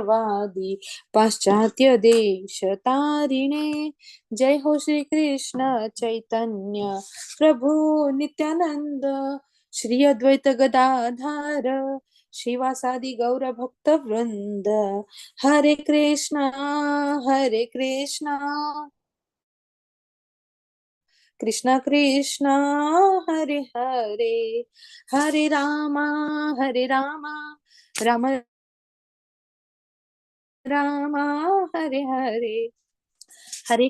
मायावादी पाश्चात्य देश तारिणे. जय हो श्री कृष्ण चैतन्य प्रभु नित्यानंद, श्री अद्वैत गदाधार शिवासादि गौर भक्त वृंद. हरे कृष्णा कृष्णा कृष्णा हरे हरे, हरे रामा राम रामा हरे हरे. हरे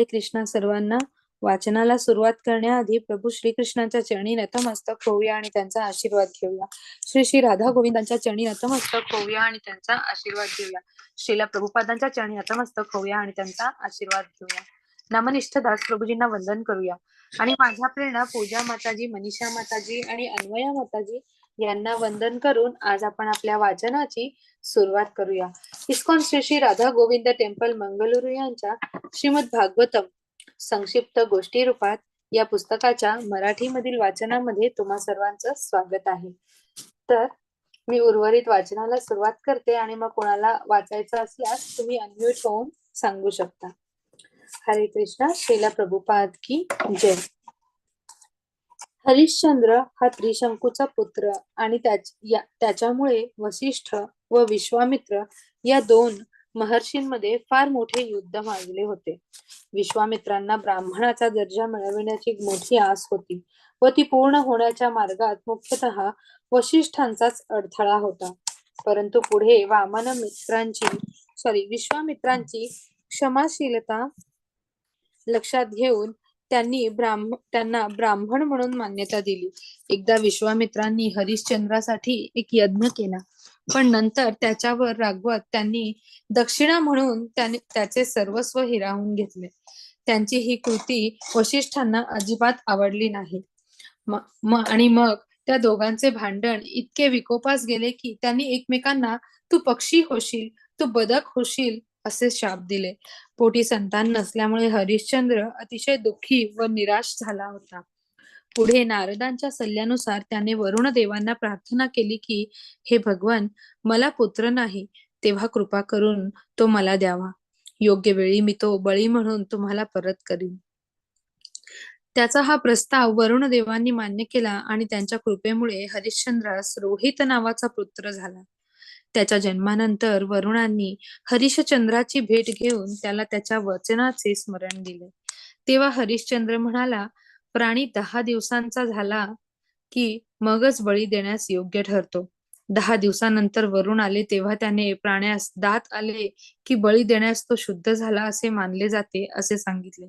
कृष्णा सर्वांना. वाचनाला सुरुवात करण्याआधी प्रभू श्रीकृष्णांच्या चरणी नतमस्तक होऊया आणि त्यांचा आशीर्वाद घेऊया. श्री श्री राधा गोविंदांच्या चरणी नतमस्तक होऊया आणि त्यांचा आशीर्वाद घेऊया. श्रीला प्रभुपादांच्या चरणी नतमस्तक होऊया आणि त्यांचा आशीर्वाद घेऊया. नमनिष्ठ दास प्रभूजींना वंदन करूया. आणि माझ्या प्रेरणा पूजा माताजी, मनीषा माताजी आणि अन्वया माताजी यांना वंदन करून आज आपण आपल्या वाचनाची सुरुवात करूया. इस्कॉन श्री श्री राधा गोविंद टेम्पल मंगळुरू यांच्या श्रीमद भागवतम संक्षिप्त गोष्टी रूपात या पुस्तकाच्या मराठीमधील वाचनामध्ये तुम्हा सर्वांचं स्वागत आहे. तर मी उर्वरित वाचनाला सुरुवात करते आणि मग कोणाला वाचायचं असल्यास तुम्ही अनम्यूट होऊन सांगू शकता. हरे कृष्णा. श्रीला प्रभुपाद की जय. हरिश्चंद्र हा त्रिशंकूचा पुत्र आणि त्याच्यामुळे वसिष्ठ व विश्वामित्र या दोन महर्षींमध्ये फार मोठे युद्ध माजले होते. विश्वामित्रांना ब्राह्मणाचा दर्जा मिळविण्याची मोठी आस होती व ती पूर्ण होण्याच्या मार्गात मुख्यतः वसिष्ठांचाच अडथळा होता. परंतु पुढे विश्वामित्रांची क्षमाशीलता लक्षात घेऊन त्यांना ब्राह्मण म्हणून मान्यता दिली. एकदा विश्वामित्रांनी हरिश्चंद्रासाठी एक यज्ञ केला, पण नंतर त्याच्यावर रागवत त्यांनी दक्षिणा म्हणून त्याचे सर्वस्व हिरावून घेतले. त्यांची ही कृती वसिष्ठांना अजिबात आवडली नाही. आणि मग त्या दोघांचे भांडण इतके विकोपास गेले की त्यांनी एकमेकांना तू पक्षी होशील, तू बदक होशील असे शाप दिले. पोटी संतान नसल्यामुळे हरिश्चंद्र अतिशय दुःखी व निराश झाला होता. पुढे नारदांच्या सल्ल्यानुसार त्याने वरुण देवांना प्रार्थना केली की हे भगवान, मला पुत्र नाही, तेव्हा कृपा करून तो मला द्यावा. योग्य वेळी मी तो बळी म्हणून तुम्हाला परत करीन. त्याचा हा प्रस्ताव वरुण देवांनी मान्य केला आणि त्यांच्या कृपेमुळे हरिश्चंद्रास रोहित नावाचा पुत्र झाला. त्याच्या जन्मानंतर वरुणांनी हरिश्चंद्राची भेट घेऊन त्याला त्याच्या वचनाचे स्मरण दिले. तेव्हा हरिश्चंद्र म्हणाला, प्राणी 10 दिवसांचा झाला की मगच बळी देण्यास योग्य ठरतो. 10 दिवसानंतर वरुण आले तेव्हा त्याने प्राण्यास दात आले की बळी देण्यास तो शुद्ध झाला असे मानले जाते असे सांगितले.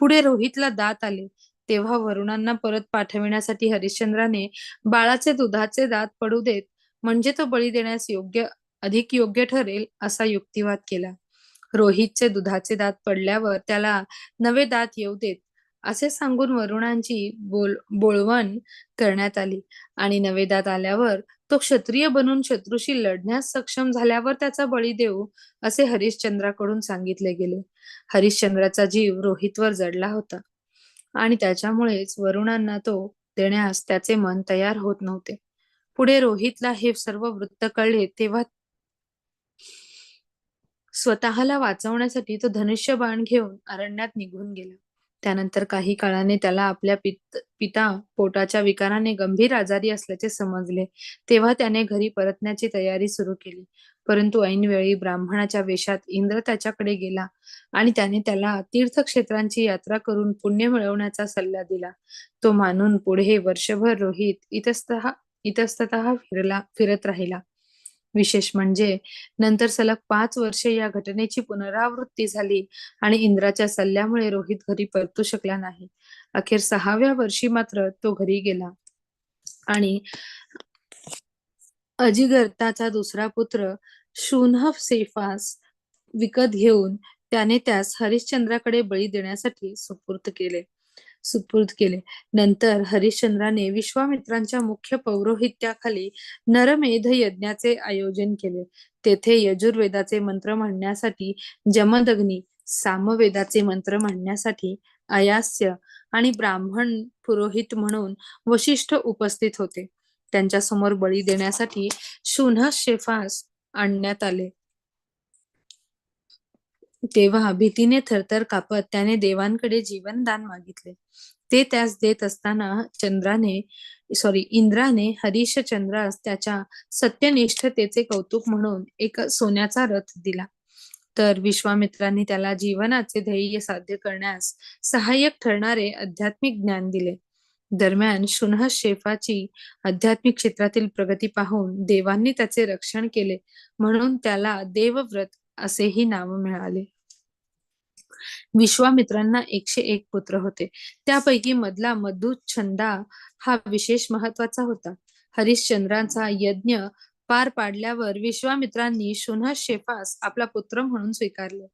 पुढे रोहितला दात आले तेव्हा वरुणांना परत पाठविण्यासाठी हरिश्चंद्राने बाळाचे दुधाचे दात पडू देत, म्हणजे तो बळी देण्यास अधिक योग्य ठरेल असा युक्तिवाद केला. रोहितचे दुधाचे दात पडल्यावर त्याला नवे दात येऊ देत असे सांगून वरुणांची बोळवण करण्यात आली आणि नवे दात आल्यावर तो क्षत्रिय बनून शत्रूशी लढण्यास सक्षम झाल्यावर त्याचा बळी देऊ असे हरिश्चंद्राकडून सांगितले गेले. हरिश्चंद्राचा जीव रोहितवर जडला होता आणि त्याच्यामुळेच वरुणांना तो देण्यास त्याचे मन तयार होत नव्हते. पुढे रोहितला हे सर्व वृत्त कळले तेव्हा स्वतःला वाचवण्यासाठी तो धनुष्यबाण घेऊन अरण्यात निघून गेला. त्यानंतर काही काळाने त्याला आपल्या पिता पोटाच्या विकाराने गंभीर आजारी असल्याचे समजले. तेव्हा त्याने घरी परतण्याची तयारी सुरू केली. परंतु ऐनवेळी ब्राह्मणाच्या वेशात इंद्र त्याच्याकडे गेला आणि त्याने त्याला तीर्थक्षेत्रांची यात्रा करून पुण्य मिळवण्याचा सल्ला दिला. तो मानून पुढे वर्षभर रोहित इतस्ततः फिरत राहिला. विशेष म्हणजे नंतर सलग 5 वर्षे या घटनेची पुनरावृत्ती झाली आणि इंद्राच्या सल्ल्यामुळे रोहित घरी परतू शकला नाही. अखेर 6व्या वर्षी मात्र तो घरी गेला आणि अजिगर्ताचा दुसरा पुत्र शून्हसेफास विकत घेऊन त्याने त्यास हरिश्चंद्राकडे बळी देण्यासाठी सुपूर्द केले. नंतर हरिश्चंद्राने विश्वामित्रांच्या मुख्य पौरोहित्याखाली नरमेध यज्ञाचे आयोजन केले. तेथे यजुर्वेदाचे मंत्र म्हणण्यासाठी जमदग्नी, सामवेदाचे मंत्र म्हणण्यासाठी अयास्य आणि ब्राह्मण पुरोहित म्हणून वसिष्ठ उपस्थित होते. त्यांच्या समोर बळी देण्यासाठी शून्हशेफास आणण्यात आले. तेव्हा भीतीने थरथर कापत त्याने देवांकडे जीवनदान मागितले. ते त्यास देत असताना इंद्राने हरिश्चंद्रास त्याच्या सत्यनिष्ठतेचे कौतुक म्हणून एक सोन्याचा रथ दिला. तर विश्वामित्रांनी त्याला जीवनाचे ध्येय साध्य करण्यास सहाय्यक ठरणारे आध्यात्मिक ज्ञान दिले. दरम्यान शृंहशेफाची आध्यात्मिक क्षेत्रातील प्रगती पाहून देवांनी त्याचे रक्षण केले, म्हणून त्याला देवव्रत असेही नाव मिळाले. विश्वामित्रांना 101 पुत्र होते. त्यापैकी मधला मधुच्छंदा हा विशेष महत्वाचा होता. हरिश्चंद्राचा यज्ञ पार पाडल्यावर विश्वामित्रांनी शृंहशेफास आपला पुत्र म्हणून स्वीकारले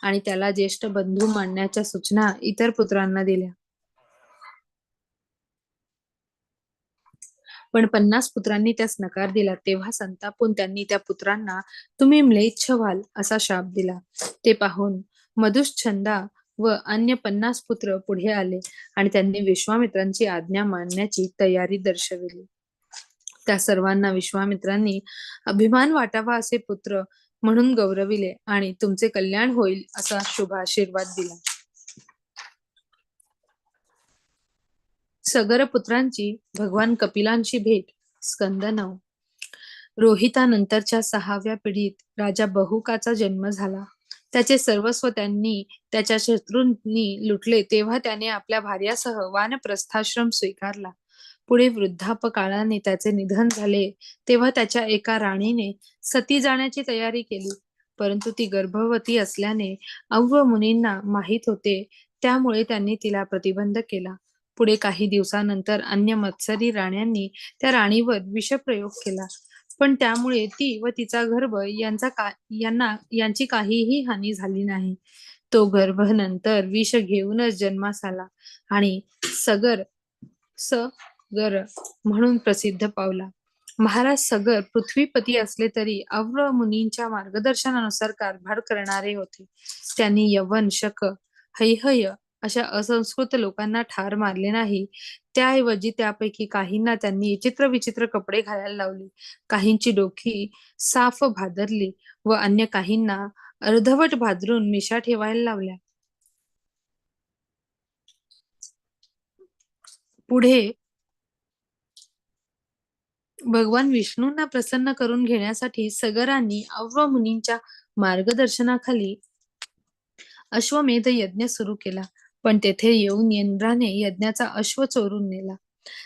आणि त्याला ज्येष्ठ बंधू मानण्याच्या सूचना इतर पुत्रांना दिल्या. पण 50 पुत्रांनी त्यास नकार दिला. तेव्हा संतापून त्यांनी त्या पुत्रांना तुम्ही म्लेच्छ व्हाल असा शाप दिला. ते पाहून मधुच्छंदा व अन्य 50 पुत्र पुढे आले आणि त्यांनी विश्वामित्रांची आज्ञा मानण्याची तयारी दर्शविली. त्या सर्वांना विश्वामित्रांनी अभिमान वाटावा असे पुत्र म्हणून गौरविले आणि तुमचे कल्याण होईल असा शुभ आशीर्वाद दिला. सगर पुत्रांची भगवान कपिलांची भेट. स्कंद 9. रोहितानंतरच्या 6व्या पिढीत राजा बहुकाचा जन्म झाला. त्याचे सर्वस्व त्यांनी त्याच्या शत्रूंनी लुटले तेव्हा त्याने आपल्या भार्यासह वानप्रस्थाश्रम स्वीकारला. पुढे वृद्धापकाळाने त्याचे निधन झाले तेव्हा त्याच्या एका राणीने सती जाण्याची तयारी केली, परंतु ती गर्भवती असल्याने औव मुनींना माहीत होते, त्यामुळे त्यांनी तिला प्रतिबंध केला. पुढे काही दिवसानंतर अन्य मत्सरी राण्यांनी त्या राणीवर विषप्रयोग केला, पण त्यामुळे ती व तिचा गर्भ यांची काहीही हानी झाली नाही. तो गर्भ नंतर विष घेऊनच जन्मास आला आणि सगर म्हणून प्रसिद्ध पावला. महाराज सगर पृथ्वीपती असले तरी औव मुनींच्या मार्गदर्शनानुसार कारभार करणारे होते. त्यांनी यवन, शक, हैहय अशा असंस्कृत लोकांना ठार मारले नाही. त्याऐवजी त्यापैकी काहींना त्यांनी चित्रविचित्र कपडे घालायला लावले, काहींची डोकी साफ भादरली व अन्य काहींना अर्धवट भादरून मिशा ठेवायला लावल्या. पुढे भगवान विष्णूंना प्रसन्न करून घेण्यासाठी सगरांनी औव मुनींच्या मार्गदर्शनाखाली अश्वमेध यज्ञ सुरू केला, पण तेथे येऊन इंद्राने यज्ञाचा अश्व चोरून नेला.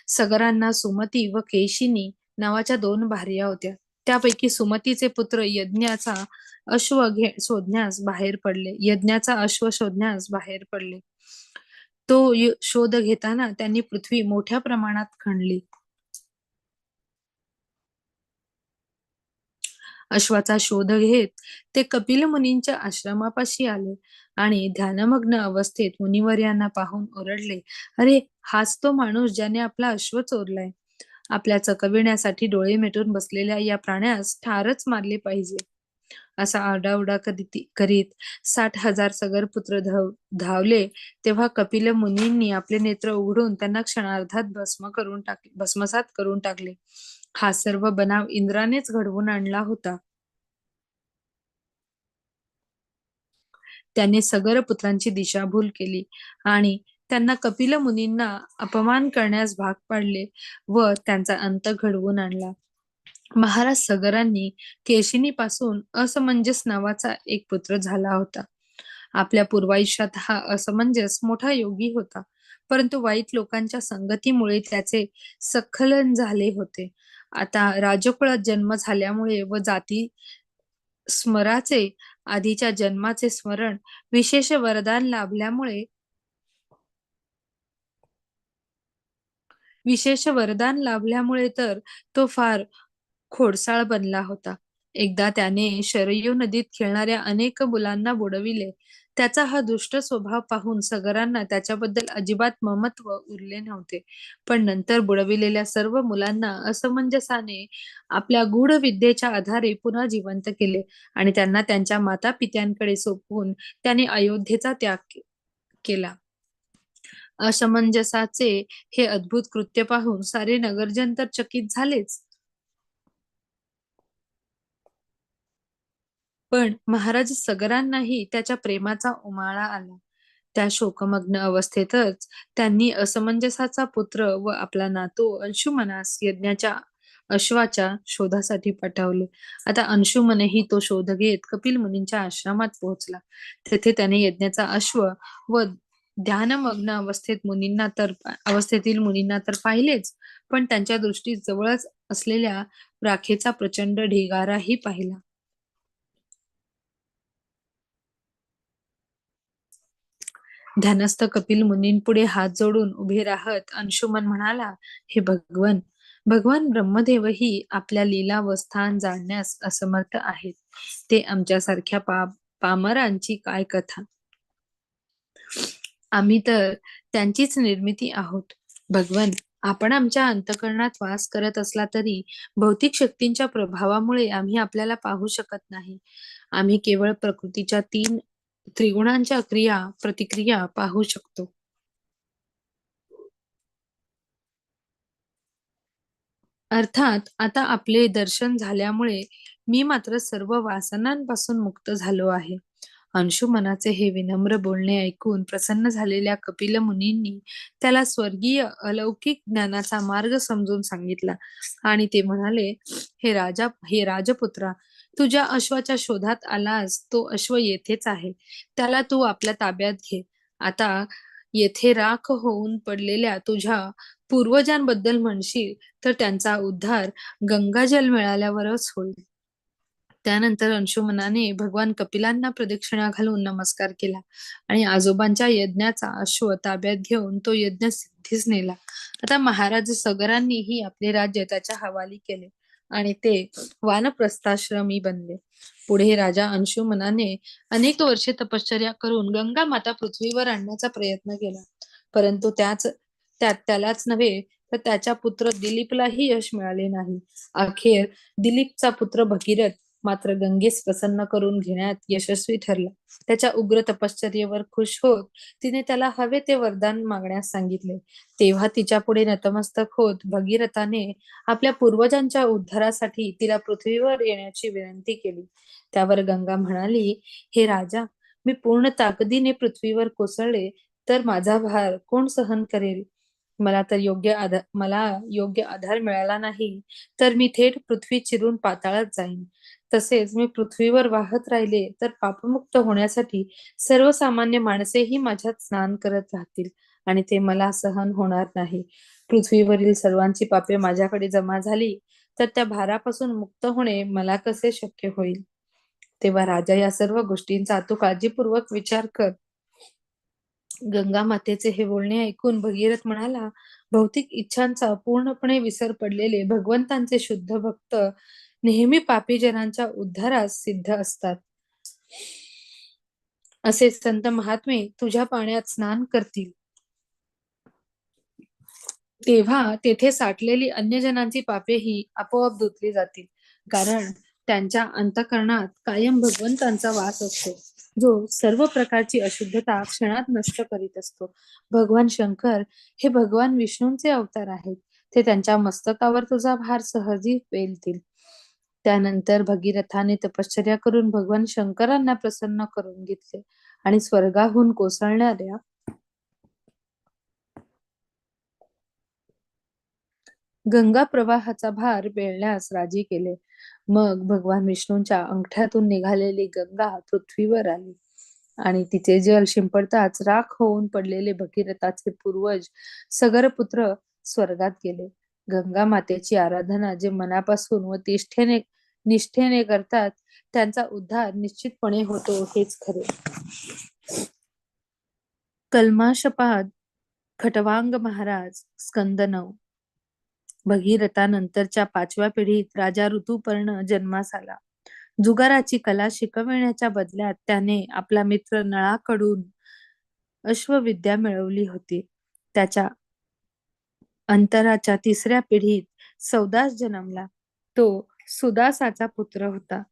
सगरांना सुमती व केशिनी नावाच्या 2 भार्या होत्या. त्यापैकी सुमतीचे पुत्र यज्ञाचा अश्व शोधण्यास बाहेर पडले. तो शोध घेताना त्यांनी पृथ्वी मोठ्या प्रमाणात खणली. अश्वाचा शोध घेत ते कपिल मुनींच्या आश्रमापाशी आले आणि ध्यानमग्न अवस्थेत मुनिवर्यांना पाहून ओरडले, अरे, हाच तो माणूस ज्याने आपला अश्व चोरलाय. आपल्या चकविण्यासाठी डोळे मिटून बसलेल्या या प्राण्यास ठारच मारले पाहिजे. असा आरडाओरडा करीत 60,000 सगरपुत्र धावले तेव्हा कपिल मुनींनी आपले नेत्र उघडून त्यांना क्षणार्धात भस्मसात करून टाकले. हा सर्व बनाव इंद्रानेच घडवून आणला होता. त्याने सगर पुत्रांची दिशाभूल केली आणि त्यांना कपिल मुनींना अपमान करण्यास भाग पाडले व त्यांचा अंत घडवून आणला. महाराज सगरांनी केशिनीपासून असमंजस नावाचा एक पुत्र झाला होता. आपल्या पूर्वायुष्यात हा असमंजस मोठा योगी होता, परंतु वाईट लोकांच्या संगतीमुळे त्याचे स्खलन झाले होते. आता राजकुळात जन्म झाल्यामुळे व जाती स्मराचे आधीच्या जन्माचे स्मरण विशेष वरदान लाभल्यामुळे तर तो फार खोडसाळ बनला होता. एकदा त्याने शरयू नदीत खेळणाऱ्या अनेक मुलांना बुडविले. त्याचा हा दुष्ट स्वभाव पाहून सगरांना त्याच्याबद्दल अजिबात ममत्व उरले नव्हते, पण नंतर बुडविलेल्या सर्व मुलांना असमंजसाने आपल्या गूढ विद्येच्या आधारे पुन्हा जिवंत केले आणि त्यांना त्यांच्या मातापित्यांकडे सोपवून त्याने अयोध्येचा त्याग केला. असमंजसाचे हे अद्भुत कृत्य पाहून सारे नगरजन तर चकित झालेच, पण महाराज सगरांनाही त्याच्या प्रेमाचा उमाळा आला. त्या शोकमग्न अवस्थेतच त्यांनी असमंजसाचा पुत्र व आपला नातू अंशुमनास यज्ञाच्या अश्वाच्या शोधासाठी पाठवले. आता अंशुमनही तो शोध घेत कपिल मुनींच्या आश्रमात पोहोचला. तेथे त्याने यज्ञाचा अश्व व ध्यानमग्न अवस्थेतील मुनींना तर पाहिलेच, पण त्यांच्या दृष्टीत जवळच असलेल्या राखेचा प्रचंड ढिगाराही पाहिला. ध्यानस्थ कपिल मुनींपुढे हात जोडून उभे राहत अंशुमन म्हणाला, हे भगवन, भगवान ब्रह्मदेवही आपल्या लीला व स्थान जाणण्यास असमर्थ आहेत. ते आमच्यासारख्या पामरांची काय कथा. आम्ही तर त्यांचीच निर्मिती आहोत. भगवन, आपण आमच्या अंतःकरणात वास करत असला तरी भौतिक शक्तींच्या प्रभावामुळे आम्ही आपल्याला पाहू शकत नाही. आम्ही केवळ प्रकृतीच्या 3 त्रिगुणांच्या क्रिया प्रतिक्रिया पाहू शकतो. अर्थात आता आपले दर्शन झाल्यामुळे मी मात्र सर्व वासनांपासून मुक्त झालो आहे. अंशुमनाचे हे विनम्र बोलणे ऐकून प्रसन्न झालेल्या कपिल मुनींनी त्याला स्वर्गीय अलौकिक ज्ञानाचा मार्ग समजून सांगितला आणि ते म्हणाले, हे राजपुत्रा, तुझ्या अश्वाच्या शोधात आलास, तो अश्व येथेच आहे. त्याला तू आपल्या ताब्यात घे. आता येथे राख होऊन पडलेल्या तुझ्या पूर्वजांबद्दल म्हणशील तर त्यांचा उद्धार गंगाजल मिळाल्यावरच होईल. त्यानंतर अंशुमनाने भगवान कपिलांना प्रदक्षिणा घालून नमस्कार केला आणि आजोबांच्या यज्ञाचा अश्व ताब्यात घेऊन तो यज्ञ सिद्धीस नेला. आता महाराज सगरांनीही आपले राज्य त्याच्या हवाली केले आणि ते वानप्रस्थाश्रमी बनले. पुढे राजा अंशुमनाने अनेक वर्षे तपश्चर्या करून गंगा माता पृथ्वीवर आणण्याचा प्रयत्न केला, परंतु त्यात त्यालाच नव्हे तर त्याच्या पुत्र दिलीपलाही यश मिळाले नाही. अखेर दिलीपचा पुत्र भगीरथ मात्र गंगेस प्रसन्न करून घेण्यात यशस्वी ठरला. त्याच्या उग्र तपश्चर्येवर खुश होत तिने त्याला हवे ते वरदान मागण्यास सांगितले. तेव्हा तिच्या पुढे नतमस्तक होत भगीरथाने आपल्या पूर्वजांच्या उद्धारासाठी तिला पृथ्वीवर येण्याची विनंती केली. त्यावर गंगा म्हणाली, हे राजा, मी पूर्ण ताकदीने पृथ्वीवर कोसळले तर माझा भार कोण सहन करेल. मला योग्य आधार मिळाला नाही तर मी थेट पृथ्वी चिरून पाताळात जाईन. तसेच मी पृथ्वीवर वाहत राहिले तर पापमुक्त होण्यासाठी सर्वसामान्य माणसेही माझ्यात स्नान करत राहतील आणि ते मला सहन होणार नाही. पृथ्वीवरील सर्वांची पापे माझ्याकडे जमा झाली तर त्या भारापासून मुक्त होणे मला कसे शक्य होईल. तेव्हा राजा, या सर्व गोष्टींचा तू काळजीपूर्वक विचार कर. गंगा मातेचे हे बोलणे ऐकून भगीरथ म्हणाला, भौतिक इच्छांचा पूर्णपणे विसर पडलेले भगवंतांचे शुद्ध भक्त नेहमी पापी जनांच्या उद्धारास सिद्ध असतात. असे संत महात्मे तुझ्या पाण्यात स्नान करतील तेव्हा तेथे साठलेली अन्य जनांची पापेही आपोआप धुतली जातील, कारण त्यांच्या अंतःकरणात कायम भगवंतांचा वास असतो, जो सर्व प्रकारची अशुद्धता क्षणात नष्ट करीत असतो. भगवान शंकर हे भगवान विष्णूंचे अवतार आहेत. ते त्यांच्या मस्तकावर तुझा भार सहजी पेलतील. त्यानंतर भगीरथाने तपश्चर्या करून भगवान शंकरांना प्रसन्न करून घेतले आणि स्वर्गाहून कोसळणाऱ्या गंगा प्रवाहाचा भार पेलण्यास राजी केले. मग भगवान विष्णूंच्या अंगठ्यातून निघालेली गंगा पृथ्वीवर आली आणि तिचे जल शिंपडताच राख होऊन पडलेले भगीरथाचे पूर्वज सगरपुत्र स्वर्गात गेले. गंगा मातेची आराधना जे मनापासून व निष्ठेने करतात त्यांचा उद्धार निश्चितपणे होतो, हेच खरे. कल्माशपाद खटवांग महाराज स्कंद 9. भगीरथानंतरच्या 5व्या पिढीत राजा ऋतुपर्ण जन्मास आला. जुगाराची कला शिकविण्याच्या बदल्यात त्याने आपला मित्र नळाकडून अश्वविद्या मिळवली होती. त्याच्या अंतराच्या 3ऱ्या पिढीत सौदास जन्मला. तो सुदासाचा पुत्र होता.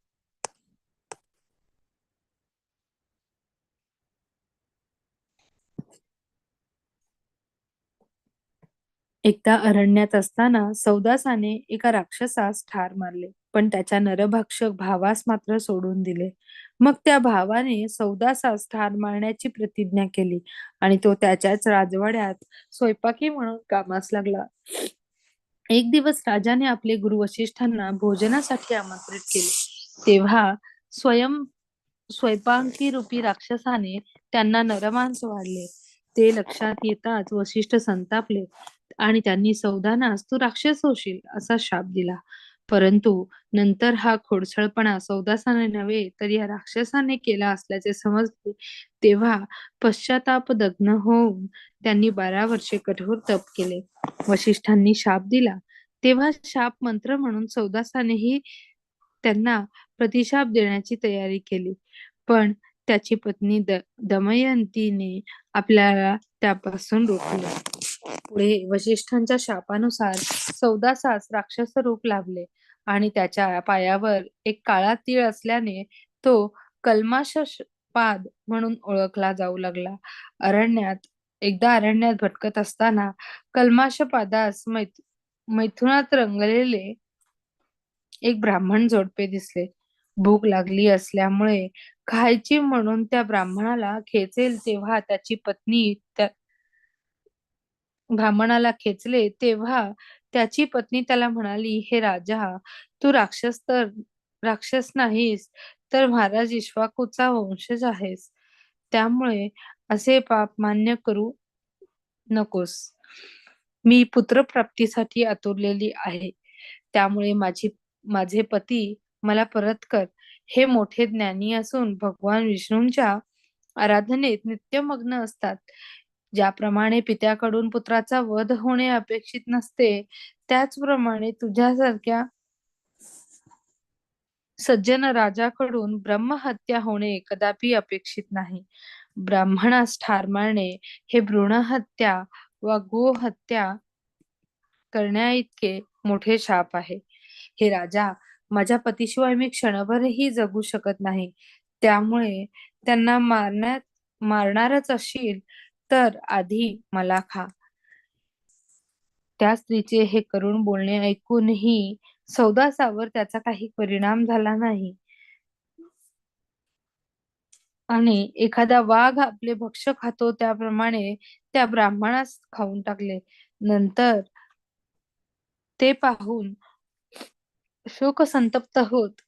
एकदा अरण्यात असताना सौदासाने एका राक्षसास ठार मारले. पण त्याच्या नरभक्षक भावास मात्र सोडून दिले. मग त्या भावाने सौदासास ठार मारण्याची प्रतिज्ञा केली आणि तो त्याच्याच राजवाड्यात स्वयंपाकी म्हणून कामास लागला. एक दिवस राजाने आपले गुरु वशिष्ठांना भोजनासाठी आमंत्रित केले. तेव्हा स्वयंपाकी रूपी राक्षसाने त्यांना नरमांस वाढले. ते लक्षात येताच वशिष्ठ संतापले आणि त्यांनी सौदानास तू राक्षस होशील असा शाप दिला. परंतु नंतर हा खोडसाळपणा सौदासाने नव्हे तर या राक्षसाने केला असल्याचे समजले. तेव्हा पश्चातापदग्न होऊन त्यांनी 12 वर्षे कठोर तप केले. वशिष्ठांनी शाप दिला तेव्हा शाप मंत्र म्हणून सौदासानेही त्यांना प्रतिशाप देण्याची तयारी केली. पण त्याची पत्नी दमयंतीने आपल्याला त्यापासून रोखले. पुढे वशिष्ठांच्या शापानुसार सौदासास राक्षस रूप लाभले आणि त्याच्या पायावर एक काळा तीळ असल्याने तो कल्माशपाद म्हणून ओळखला जाऊ लागला. एकदा अरण्यात भटकत असताना कल्माशपादास मैथुनात रंगलेले एक ब्राह्मण जोडपे दिसले. भूक लागली असल्यामुळे खायची म्हणून त्या ब्राह्मणाला खेचेल तेव्हा त्याची पत्नी त्याला म्हणाली, हे राजा, तू राक्षस नाहीस तर महाराज इक्ष्वाकूचा वंशज आहेस. त्यामुळे असे पाप मान्य करू नकोस. मी पुत्रप्राप्तीसाठी आतुरलेली आहे. त्यामुळे माझे पती मला परत कर. हे मोठे ज्ञानी असून भगवान विष्णूंच्या आराधनेत नित्यमग्न असतात. ज्याप्रमाणे पित्याकडून पुत्राचा वध होणे अपेक्षित नसते, त्याचप्रमाणे तुझ्यासारख्या सज्जन राजाकडून ब्रह्महत्या होणे कदापि अपेक्षित नाही. ब्राह्मणास ठार मारणे हे भ्रूणहत्या वा गोहत्या करण्याइतके मोठे शाप आहे. हे राजा, माझ्या पतीशिवाय मी क्षणभरही जगू शकत नाही. त्यामुळे त्यांना मारणारच असशील तर आधी मला खा. त्या स्त्रीचे हे करुण बोलणे ऐकूनही सौदासावर त्याचा काही परिणाम झाला नाही आणि एखादा वाघ आपले भक्ष्य खातो त्याप्रमाणे त्या ब्राह्मणास खाऊन टाकले. नंतर ते पाहून शोकसंतप्त होत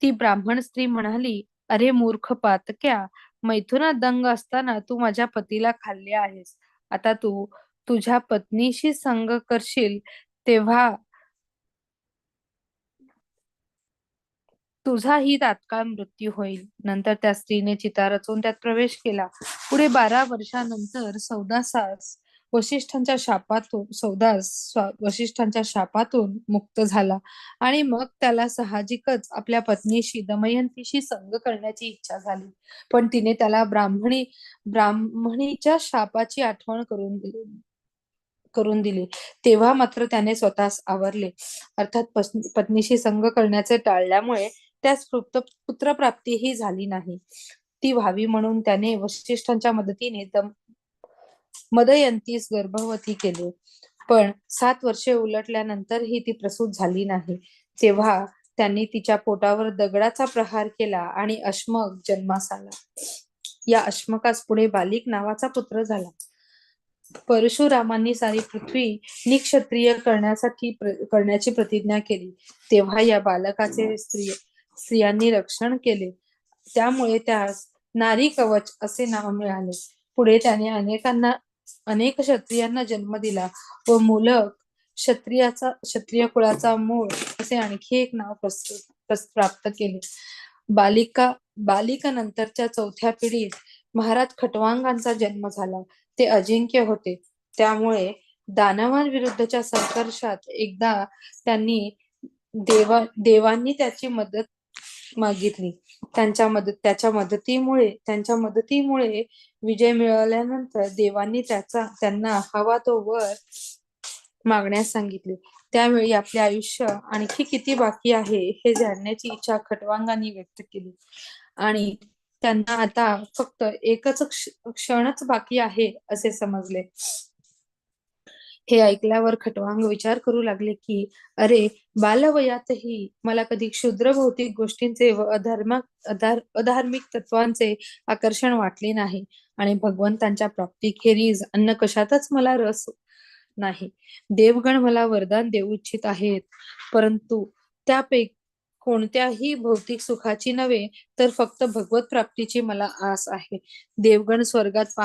ती ब्राह्मण स्त्री म्हणाली, अरे मूर्ख पातक्या, मैथुनात दंग असताना तू माझ्या पतीला खाल्ले आहेस. आता तू तुझ्या पत्नीशी संग करशील तेव्हा तुझाही तात्काळ मृत्यू होईल. नंतर त्या स्त्रीने चिता रचून त्यात प्रवेश केला. पुढे 12 वर्षानंतर वशिष्ठांच्या शापातून मुक्त झाला आणि मग त्याला साहजिकच आपल्या पत्नीशी दमयंतीशी संग करण्याची इच्छा झाली. पण तिने त्याला ब्राह्मणीच्या शापाची आठवण करून दिली. तेव्हा मात्र त्याने स्वतःस आवरले. अर्थात पत्नीशी संग करण्याचे टाळल्यामुळे त्यास पुत्रप्राप्तीही झाली नाही. ती व्हावी म्हणून त्याने वशिष्ठांच्या मदतीने मदयंतीस गर्भवती केले. पण 7 वर्षे उलटल्यानंतरही ती प्रसूत झाली नाही. तेव्हा त्यांनी तिच्या पोटावर दगडाचा प्रहार केला आणि अश्मक जन्मास आला. या अश्मकास पुढे बालिक नावाचा पुत्र झाला. परशुरामांनी सारी पृथ्वी निक्षत्रिय करण्याची प्रतिज्ञा केली. तेव्हा या बालकाचे स्त्रियांनी रक्षण केले. त्यामुळे त्यास नारी कवच असे नाव मिळाले. पुढे त्याने अनेक क्षत्रियांना जन्म दिला व मूलक क्षत्रिय कुळाचा मूळ असे आणखी एक नाव प्राप्त केले. बालिका नंतरच्या 4थ्या पिढीत महाराज खटवांगांचा जन्म झाला. ते अजिंक्य होते. त्यामुळे दानवांविरुद्धच्या संघर्षात एकदा देवांनी त्याची मदत मागितली. त्यांच्या मदतीमुळे विजय मिळवल्यानंतर देवांनी त्यांना हवा तो वर मागण्यास सांगितले. त्यावेळी आपले आयुष्य आणखी किती बाकी आहे हे जाणण्याची इच्छा खटवांगांनी व्यक्त केली आणि त्यांना आता फक्त एकच क्षणच बाकी आहे असे समजले. हे ऐकल्यावर खटवांग विचार करू लागले की अरे, बालवयातही मला कधी क्षुद्र भौतिक गोष्टींचे व अधार्मिक तत्वांचे आकर्षण वाटले नाही आणि भगवंतांच्या प्राप्तीखेरीज अन्न कशातच मला रस नाही. देवगण मला वरदान देऊ इच्छित आहेत, परंतु त्यापैकी कोणत्याही भौतिक सुखाची नव्हे, तर फक्त भगवत प्राप्तीची मला आस आहे. देवगण स्वर्गात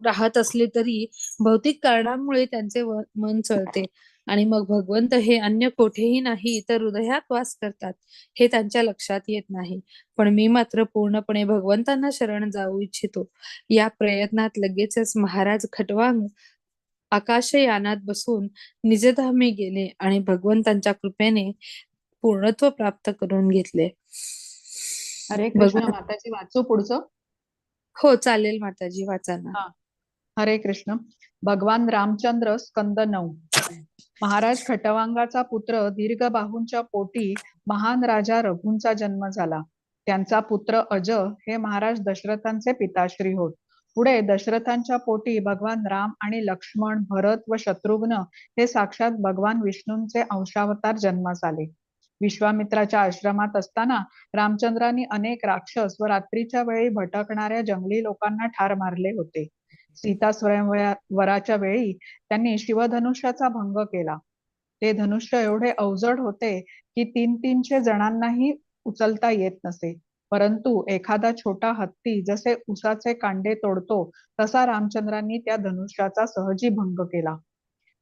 राहत असले तरी भौतिक कारणांमुळे त्यांचे मन चळते आणि मग भगवंत हे अन्य कोठेही नाही तर हृदयात वास करतात हे त्यांच्या लक्षात येत नाही. पण मी मात्र पूर्णपणे भगवंतांना शरण जाऊ इच्छितो. या प्रयत्नात लगेचच महाराज खटवांग आकाशयानात बसून निजधामी गेले आणि भगवंतांच्या कृपेने पूर्णत्व प्राप्त करून घेतले. हरे कृष्ण. माताजी वाचू पुढचं? हो चालेल माताजी, वाचा ना. हा. हरे कृष्ण. भगवान रामचंद्र स्कंद 9. महाराज खटवांगाचा पुत्र दीर्घबाहूंच्या पोटी महान राजा रघूंचा जन्म झाला. त्यांचा पुत्र अज हे महाराज दशरथांचे पिताश्री होत. पुढे दशरथांच्या पोटी भगवान राम आणि लक्ष्मण, भरत व शत्रुघ्न हे साक्षात भगवान विष्णूंचे अंशावतार जन्मास आले. विश्वामित्राच्या आश्रमात असताना रामचंद्रांनी अनेक राक्षस व रात्रीच्या वेळी भटकणाऱ्या जंगली लोकांना ठार मारले होते. सीता स्वयंवराच्या वेळी त्यांनी शिवधनुष्याचा भंग केला. ते धनुष्य एवढे अवजड होते की 300 जणांनाही उचलता येत नसे. परंतु एखादा छोटा हत्ती जसे उसाचे कांडे तोडतो तसा रामचंद्रांनी त्या धनुष्याचा सहजी भंग केला.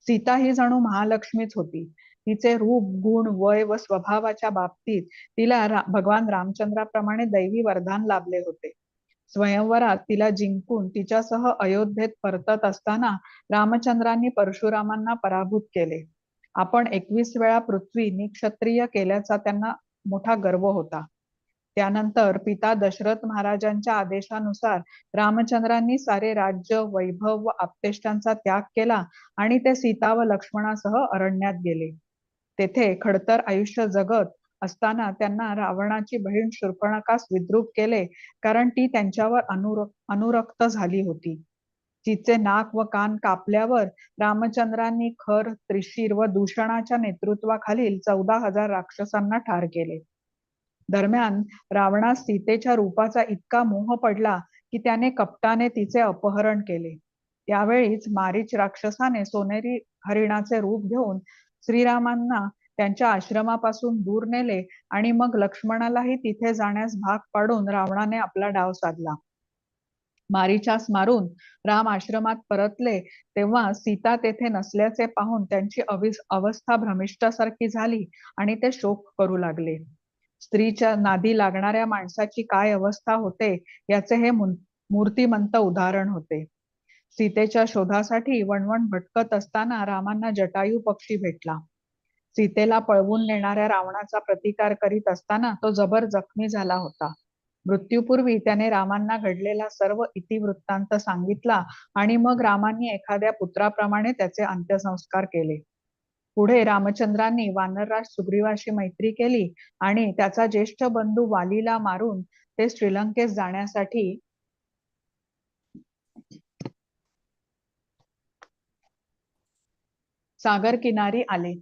सीता ही जणू महालक्ष्मीच होती. तिचे रूप, गुण, वय व स्वभावाच्या बाबतीत तिला भगवान रामचंद्राप्रमाणे दैवी वरदान लाभले होते. स्वयंवरात तिला जिंकून तिच्यासह अयोध्येत परतत असताना रामचंद्रांनी परशुरामांना पराभूत केले. आपण 21 वेळा पृथ्वी निक्षत्रिय केल्याचा त्यांना मोठा गर्व होता. त्यानंतर पिता दशरथ महाराजांच्या आदेशानुसार रामचंद्रांनी सारे राज्य, वैभव व आप्तेष्टांचा त्याग केला आणि ते सीता व लक्ष्मणासह अरण्यात गेले. तेथे खडतर आयुष्य जगत असताना त्यांना रावणाची बहीण शूर्पणखास विद्रूप केले, कारण ती त्यांच्यावर अनुरक्त झाली होती. तिचे नाक व कान कापल्यावर रामचंद्रांनी खर, त्रिशीर व दूषणाच्या नेतृत्वाखालील 14,000 राक्षसांना ठार केले. दरम्यान रावणास सीतेच्या रूपाचा इतका मोह पडला की त्याने कपटाने तिचे अपहरण केले. त्यावेळीच मारीच राक्षसाने सोनेरी हरिणाचे रूप घेऊन श्रीरामांना त्यांच्या आश्रमापासून दूर नेले आणि मग लक्ष्मणालाही तिथे जाण्यास भाग पाडून रावणाने आपला डाव साधला. मारीचास मारून राम आश्रमात परतले तेव्हा सीता तेथे नसल्याचे पाहून त्यांची अवस्था भ्रमिष्ठासारखी झाली आणि ते शोक करू लागले. स्त्रीच्या नादी लागणाऱ्या माणसाची काय अवस्था होते याचे हे मूर्तिमंत उदाहरण होते. सीतेच्या शोधासाठी वणवण भटकत असताना रामांना जटायू पक्षी भेटला. सीतेला पळवून नेणाऱ्या रावणाचा प्रतिकार करीत असताना तो जबर जखमी झाला होता. मृत्यूपूर्वी त्याने रामांना घडलेला सर्व इतिवृत्तांत सांगितला आणि मग रामांनी एखाद्या पुत्राप्रमाणे त्याचे अंत्यसंस्कार केले. पुढे रामचंद्रांनी वानरराज सुग्रीवाशी मैत्री केली आणि त्याचा ज्येष्ठ बंधू वालीला मारून ते श्रीलंकेस जाण्यासाठी सागर किनारी आले.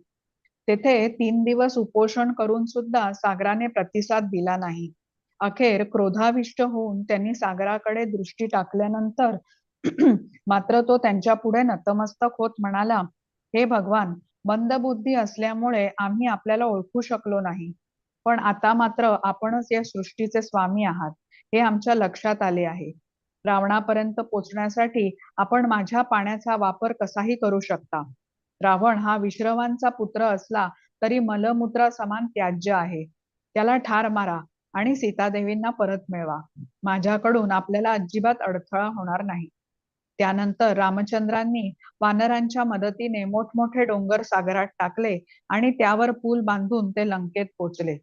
तेथे 3 दिवस उपोषण करून सुद्धा सागराने प्रतिसाद दिला नाही. अखेर क्रोधाविष्ट होऊन त्यांनी सागराकडे दृष्टी टाकल्यानंतर मात्र तो त्यांच्या पुढे नतमस्तक होत म्हणाला, हे भगवान, मंदबुद्धी असल्यामुळे आम्ही आपल्याला ओळखू शकलो नाही. पण आता मात्र आपणच या सृष्टीचे स्वामी आहात हे आमच्या लक्षात आले आहे. रावणापर्यंत पोचण्यासाठी आपण माझ्या पाण्याचा वापर कसाही करू शकता. रावण हा विश्रवांचा पुत्र असला तरी मलमूत्रा समान त्याज्य आहे. त्याला ठार मारा आणि सीतादेवींना परत मिळवा. माझ्याकडून आपल्याला अजिबात अडथळा होणार नाही. त्यानंतर रामचंद्रांनी वानरांच्या मदतीने मोठमोठे डोंगर सागरात टाकले आणि त्यावर पूल बांधून ते लंकेत पोचले.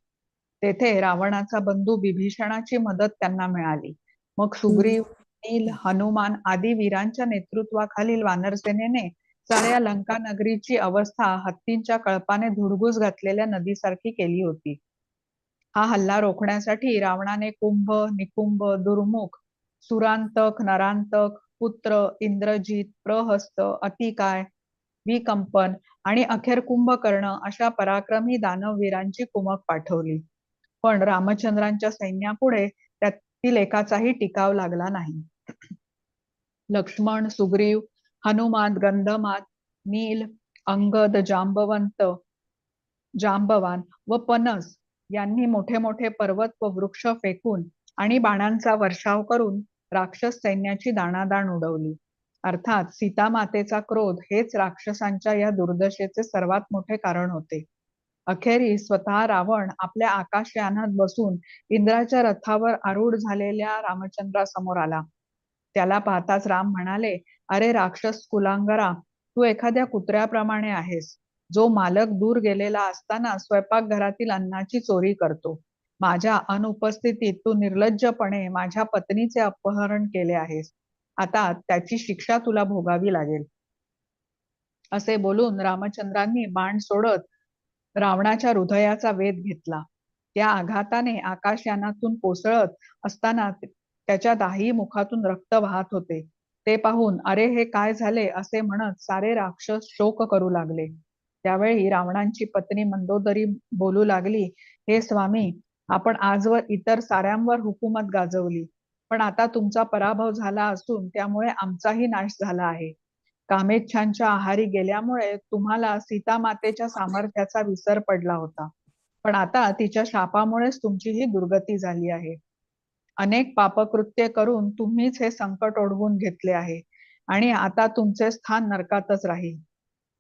तेथे रावणाचा बंधू बिभीषणाची मदत त्यांना मिळाली. मग सुग्रीव, नील, हनुमान आदी वीरांच्या नेतृत्वाखालील वानरसेनेने साऱ्या लंका नगरीची अवस्था हत्तींच्या कळपाने धुडगूस घातलेल्या नदीसारखी केली होती. हा हल्ला रोखण्यासाठी रावणाने कुंभ, निकुंभ, दुर्मुख, सुरांतक, नरांतक, पुत्र, इंद्रजित, प्रहस्त, अतिकाय विकंपन आणि अखेर कुंभकर्ण अशा पराक्रमी दानववीरांची कुमक पाठवली. पण रामचंद्रांच्या सैन्यापुढे त्यातील एकाचाही टिकाव लागला नाही. लक्ष्मण, सुग्रीव, हनुमान, गंधमात, नील, अंगद, जांबवान व पनस यांनी मोठे मोठे पर्वत व वृक्ष फेकून आणि बाणांचा वर्षाव करून राक्षस सैन्याची दाणादाण उडवली. अर्थात सीतामातेचा क्रोध हेच राक्षसांच्या या दुर्दशेचे सर्वात मोठे कारण होते. अखेरीस स्वतः रावण आपल्या आकाशयानात बसून इंद्राच्या रथावर आरूढ झालेल्या रामचंद्रासमोर आला. त्याला पाहताच राम म्हणाले, अरे राक्षस कुलांगरा, तू एखाद्या कुत्र्याप्रमाणे आहेस, जो मालक दूर गेलेला असताना स्वयंपाकघरातील अन्नाची चोरी करतो. माझ्या अनुपस्थितीत तू निर्लज्जपणे माझ्या पत्नीचे अपहरण केले आहेस. आता त्याची शिक्षा तुला भोगावी लागेल. असे बोलून रामचंद्रांनी बाण सोडत रावणाच्या हृदयाचा वेध घेतला. त्या आघाताने आकाशयानातून कोसळत असताना त्याच्या दाही मुखातून रक्त वाहत होते. ते पाहून अरे हे काय झाले असे म्हणत सारे राक्षस शोक करू लागले. त्यावेळी रावणांची पत्नी मंदोदरी बोलू लागली, हे स्वामी, आपण आजवर इतर साऱ्यांवर हुकूमत गाजवली, पण आता तुमचा पराभव झाला असून त्यामुळे आमचाही नाश झाला आहे. कामेच्छांच्या आहारी गेल्यामुळे तुम्हाला सीता मातेच्या सामर्थ्याचा विसर पडला होता, पण आता तिच्या शापामुळेच तुमची ही दुर्गती झाली आहे. अनेक पापकृत्ये करून तुम्हीच हे संकट ओढवून घेतले आहे आणि आता तुमचे स्थान नरकातच राहील.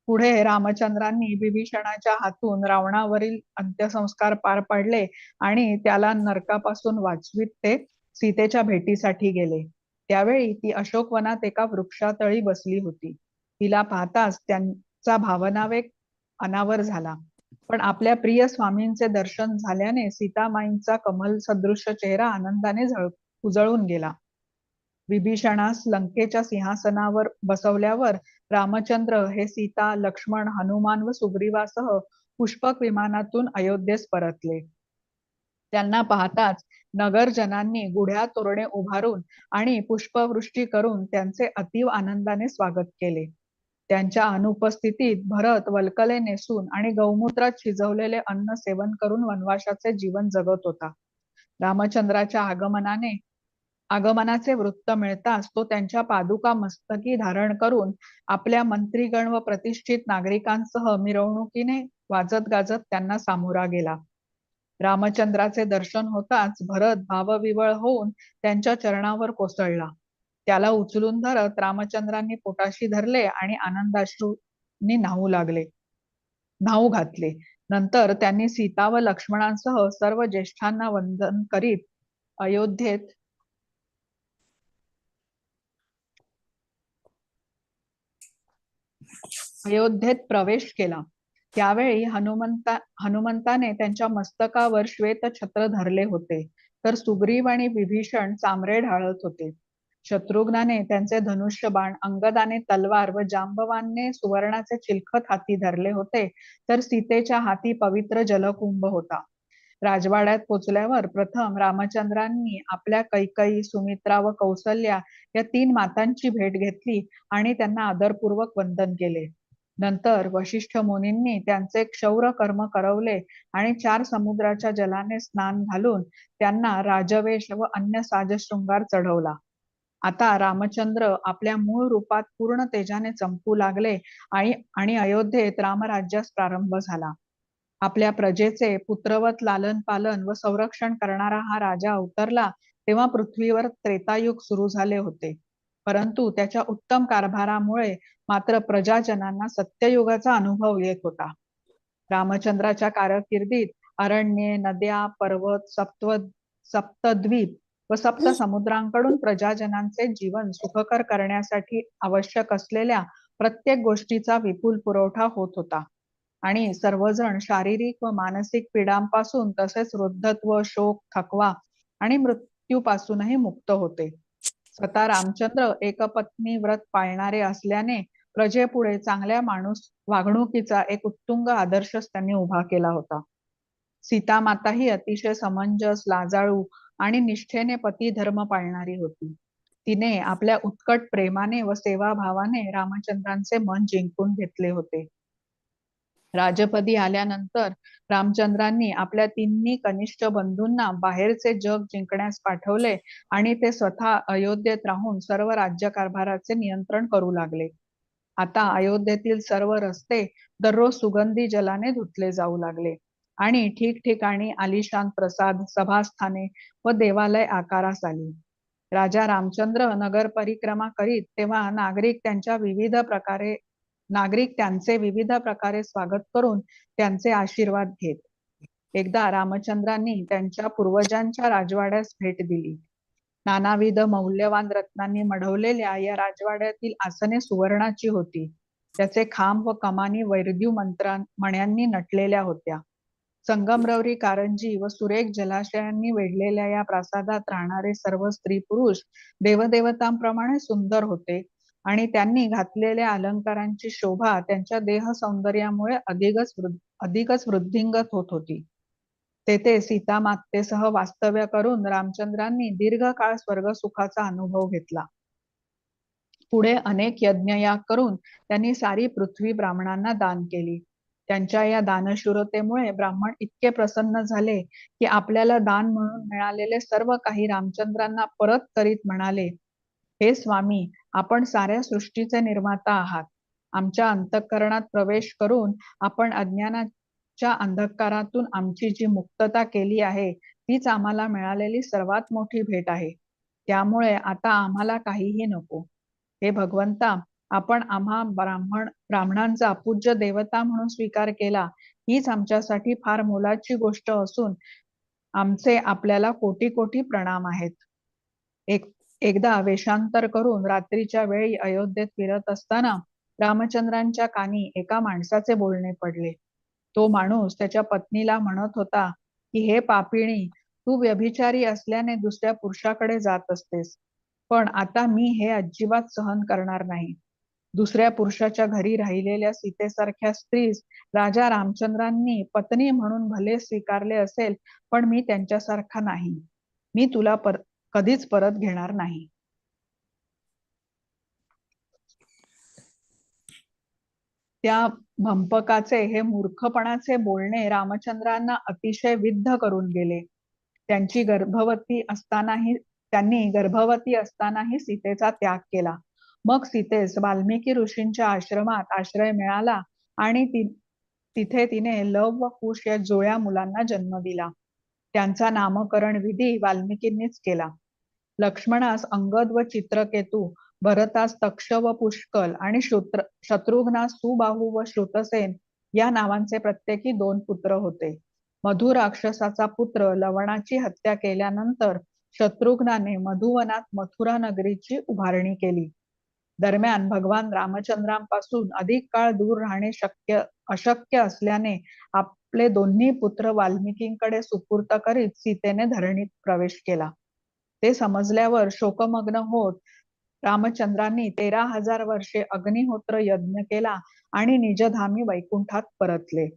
पुढे रामचंद्रांनी विभीषणाच्या हातून रावणावरील अंत्यसंस्कार पार पाडले आणि त्याला नरकापासून वाचवीत ते सीतेच्या भेटीसाठी गेले. त्यावेळी ती अशोकवनात एका वृक्षातळी बसली होती. तिला पाहताच त्यांचा भावनावेग अनावर झाला. पण आपल्या प्रिय स्वामींचे दर्शन झाल्याने सीतामाईंचा कमल सदृश चेहरा आनंदाने उजळून गेला. विभीषणास लंकेच्या सिंहासनावर बसवल्यावर रामचंद्र हे सीता, लक्ष्मण, हनुमान व सुग्रीवासह पुष्पक विमानातून अयोध्येस परतले. त्यांना पाहताच नगरजनांनी गुढ्या तोरणे उभारून आणि पुष्पवृष्टी करून त्यांचे अतीव आनंदाने स्वागत केले. त्यांच्या अनुपस्थितीत भरत वल्कले नेसून आणि गौमूत्रात शिजवलेले अन्न सेवन करून वनवासाचे जीवन जगत होता. रामचंद्राच्या आगमनाचे वृत्त मिळताच तो त्यांच्या पादुका मस्तकी धारण करून आपल्या मंत्रीगण व प्रतिष्ठित नागरिकांसह मिरवणुकीने वाजत गाजत त्यांना सामोरा गेला. रामचंद्राचे दर्शन होताच भरत भावविवळ होऊन त्यांच्या चरणावर कोसळला. त्याला उचलून धरत रामचंद्रांनी पोटाशी धरले आणि आनंदाश्रूंनी न्हाऊ घातले. नंतर त्यांनी सीता व लक्ष्मणांसह सर्व ज्येष्ठांना वंदन करीत अयोध्येत प्रवेश केला. त्यावेळी हनुमंताने त्यांच्या मस्तकावर श्वेत छत्र धरले होते, तर सुग्रीव आणि विभीषण चामरे ढाळत होते. शत्रुघ्नाने त्यांचे धनुष्यबाण, अंगदाने तलवार व जांबवानने सुवर्णाचे चिलखत हाती धरले होते, तर सीतेच्या हाती पवित्र जलकुंभ होता. राजवाड्यात पोचल्यावर प्रथम रामचंद्रांनी आपल्या कैकई, सुमित्रा व कौसल्या या 3 मातांची भेट घेतली आणि त्यांना आदरपूर्वक वंदन केले. नंतर वशिष्ठ मुनींनी त्यांचे क्षौर कर्म करवले आणि 4 समुद्राच्या जलाने स्नान घालून त्यांना राजवेश व अन्य साजशृंगार चढवला. आता रामचंद्र आपल्या मूळ रूपात पूर्ण तेजाने चमकू लागले आणि अयोध्येत रामराज्यास प्रारंभ झाला. आपल्या प्रजेचे पुत्रवत लालन पालन व संरक्षण करणारा हा राजा अवतरला तेव्हा पृथ्वीवर त्रेतायुग सुरू झाले होते. परंतु त्याच्या उत्तम कारभारामुळे मात्र प्रजाजनांना सत्ययुगाचा अनुभव येत होता. रामचंद्राच्या कारकिर्दीत अरण्ये, नद्या, पर्वत, सप्तद्वीप व सप्त समुद्रांकडून प्रजाजनांचे जीवन सुखकर करण्यासाठी आवश्यक असलेल्या प्रत्येक गोष्टीचा विपुल पुरवठा होत होता आणि सर्वजण शारीरिक व मानसिक पीडांपासून तसेच वृद्धत्व, शोक, थकवा आणि मृत्यूपासूनही मुक्त होते. स्वतः रामचंद्र एकपत्नी व्रत पाळणारे असल्याने प्रजेपुढे चांगल्या वागणुकीचा एक उत्तुंग आदर्शच त्यांनी उभा केला होता. सीता माता ही अतिशय समंजस, लाजाळू आणि निष्ठेने पती धर्म पाळणारी होती. तिने आपल्या उत्कट प्रेमाने व सेवाभावाने रामचंद्रांचे मन जिंकून घेतले होते. राजपदी आल्यानंतर रामचंद्रांनी आपल्या तिन्ही कनिष्ठ बंधूंना बाहेरचे जग जिंकण्यास पाठवले आणि ते स्वतः अयोध्येत राहून सर्व राज्यकारभाराचे नियंत्रण करू लागले. आता अयोध्येतील सर्व रस्ते दररोज सुगंधी जलाने धुतले जाऊ लागले आणि ठिकठिकाणी आलिशान प्रसाद, सभास्थाने व देवालय आकारास आली. राजा रामचंद्र नगर परिक्रमा करीत तेव्हा नागरिक त्यांचे विविध प्रकारे स्वागत करून त्यांचे आशीर्वाद घेत. एकदा रामचंद्रांनी त्यांच्या पूर्वजांच्या राजवाड्यास भेट दिली. नानाविध मौल्यवान रत्नांनी मढवलेल्या या राजवाड्यातील आसने सुवर्णाची होती. त्याचे खांब व कमानी वैद्यू मण्यांनी नटलेल्या होत्या. संगमरवरी कारंजी व सुरेख जलाशयांनी वेढलेल्या या प्रासादात राहणारे सर्व स्त्री पुरुष देवदेवतांप्रमाणे सुंदर होते आणि त्यांनी घातलेल्या अलंकारांची शोभा त्यांच्या देह सौंदर्यामुळे अधिकच वृद्धिंगत होत होती. तेथे सीता मातेसह वास्तव्य करून रामचंद्रांनी दीर्घकाळ स्वर्गसुखाचा अनुभव घेतला. पुढे अनेक यज्ञयाग करून त्यांनी सारी पृथ्वी ब्राह्मणांना दान केली. त्यांच्या या दानशूरतेमुळे ब्राह्मण इतके प्रसन्न झाले की आपल्याला दान म्हणून मिळालेले सर्व काही रामचंद्रांना परत करीत म्हणाले, हे स्वामी, आपण साऱ्या सृष्टीचे निर्माता आहात. आमच्या अंतःकरणात प्रवेश करून आपण अज्ञानाच्या अंधकारातून आमची जी मुक्तता केली आहे तीच आम्हाला मिळालेली सर्वात मोठी भेट आहे. त्यामुळे आता आम्हाला काहीही नको. हे भगवंता, आपण आम्हा ब्राह्मणांचा पूज्य देवता म्हणून स्वीकार केला, हीच आमच्यासाठी फार मोलाची गोष्ट असून आमचे आपल्याला कोटी कोटी प्रणाम आहेत. एकदा वेषांतर करून रात्रीच्या वेळी अयोध्येत फिरत असताना रामचंद्रांच्या कानी एका माणसाचे बोलणे पडले. तो माणूस त्याच्या पत्नीला म्हणत होता की, हे पापिणी, तू व्यभिचारी असल्याने दुसऱ्या पुरुषाकडे जात असतेस, पण आता मी हे अजिबात सहन करणार नाही. दुसऱ्या पुरुषाच्या घरी राहिलेल्या सीतेसारख्या स्त्रीस राजा रामचंद्रांनी पत्नी म्हणून भले स्वीकारले असेल, पण मी त्यांच्यासारखा नाही. मी तुला कधीच परत घेणार नाही. त्या भंपकाचे हे मूर्खपणाचे बोलणे रामचंद्रांना अतिशय विद्ध करून गेले. त्यांनी गर्भवती असतानाही सीतेचा त्याग केला. मग सीतेस वाल्मिकी ऋषींच्या आश्रमात आश्रय मिळाला आणि तिथे तिने लव व कुश या जुळ्या मुलांना जन्म दिला. त्यांचा नामकरण विधी वाल्मिकींनीच केला. लक्ष्मणास अंगद व चित्रकेतू, भरतास तक्ष व पुष्कल आणि शत्रुघ्नास सुबाहू व श्रुतसेन या नावांचे प्रत्येकी 2 पुत्र होते. मधु राक्षसाचा पुत्र लवणाची हत्या केल्यानंतर शत्रुघ्नाने मधुवनात मथुरा नगरीची उभारणी केली. दरम्यान भगवान रामचंद्रांपासून अधिक काळ दूर राहणे अशक्य असल्याने आपले दोन्ही पुत्र वाल्मिकींकडे सुपूर्त करीत सीतेने धरणीत प्रवेश केला. ते समजल्यावर शोकमग्न होत रामचंद्रांनी 13,000 वर्षे अग्निहोत्र यज्ञ केला आणि निजधामी वैकुंठात परतले.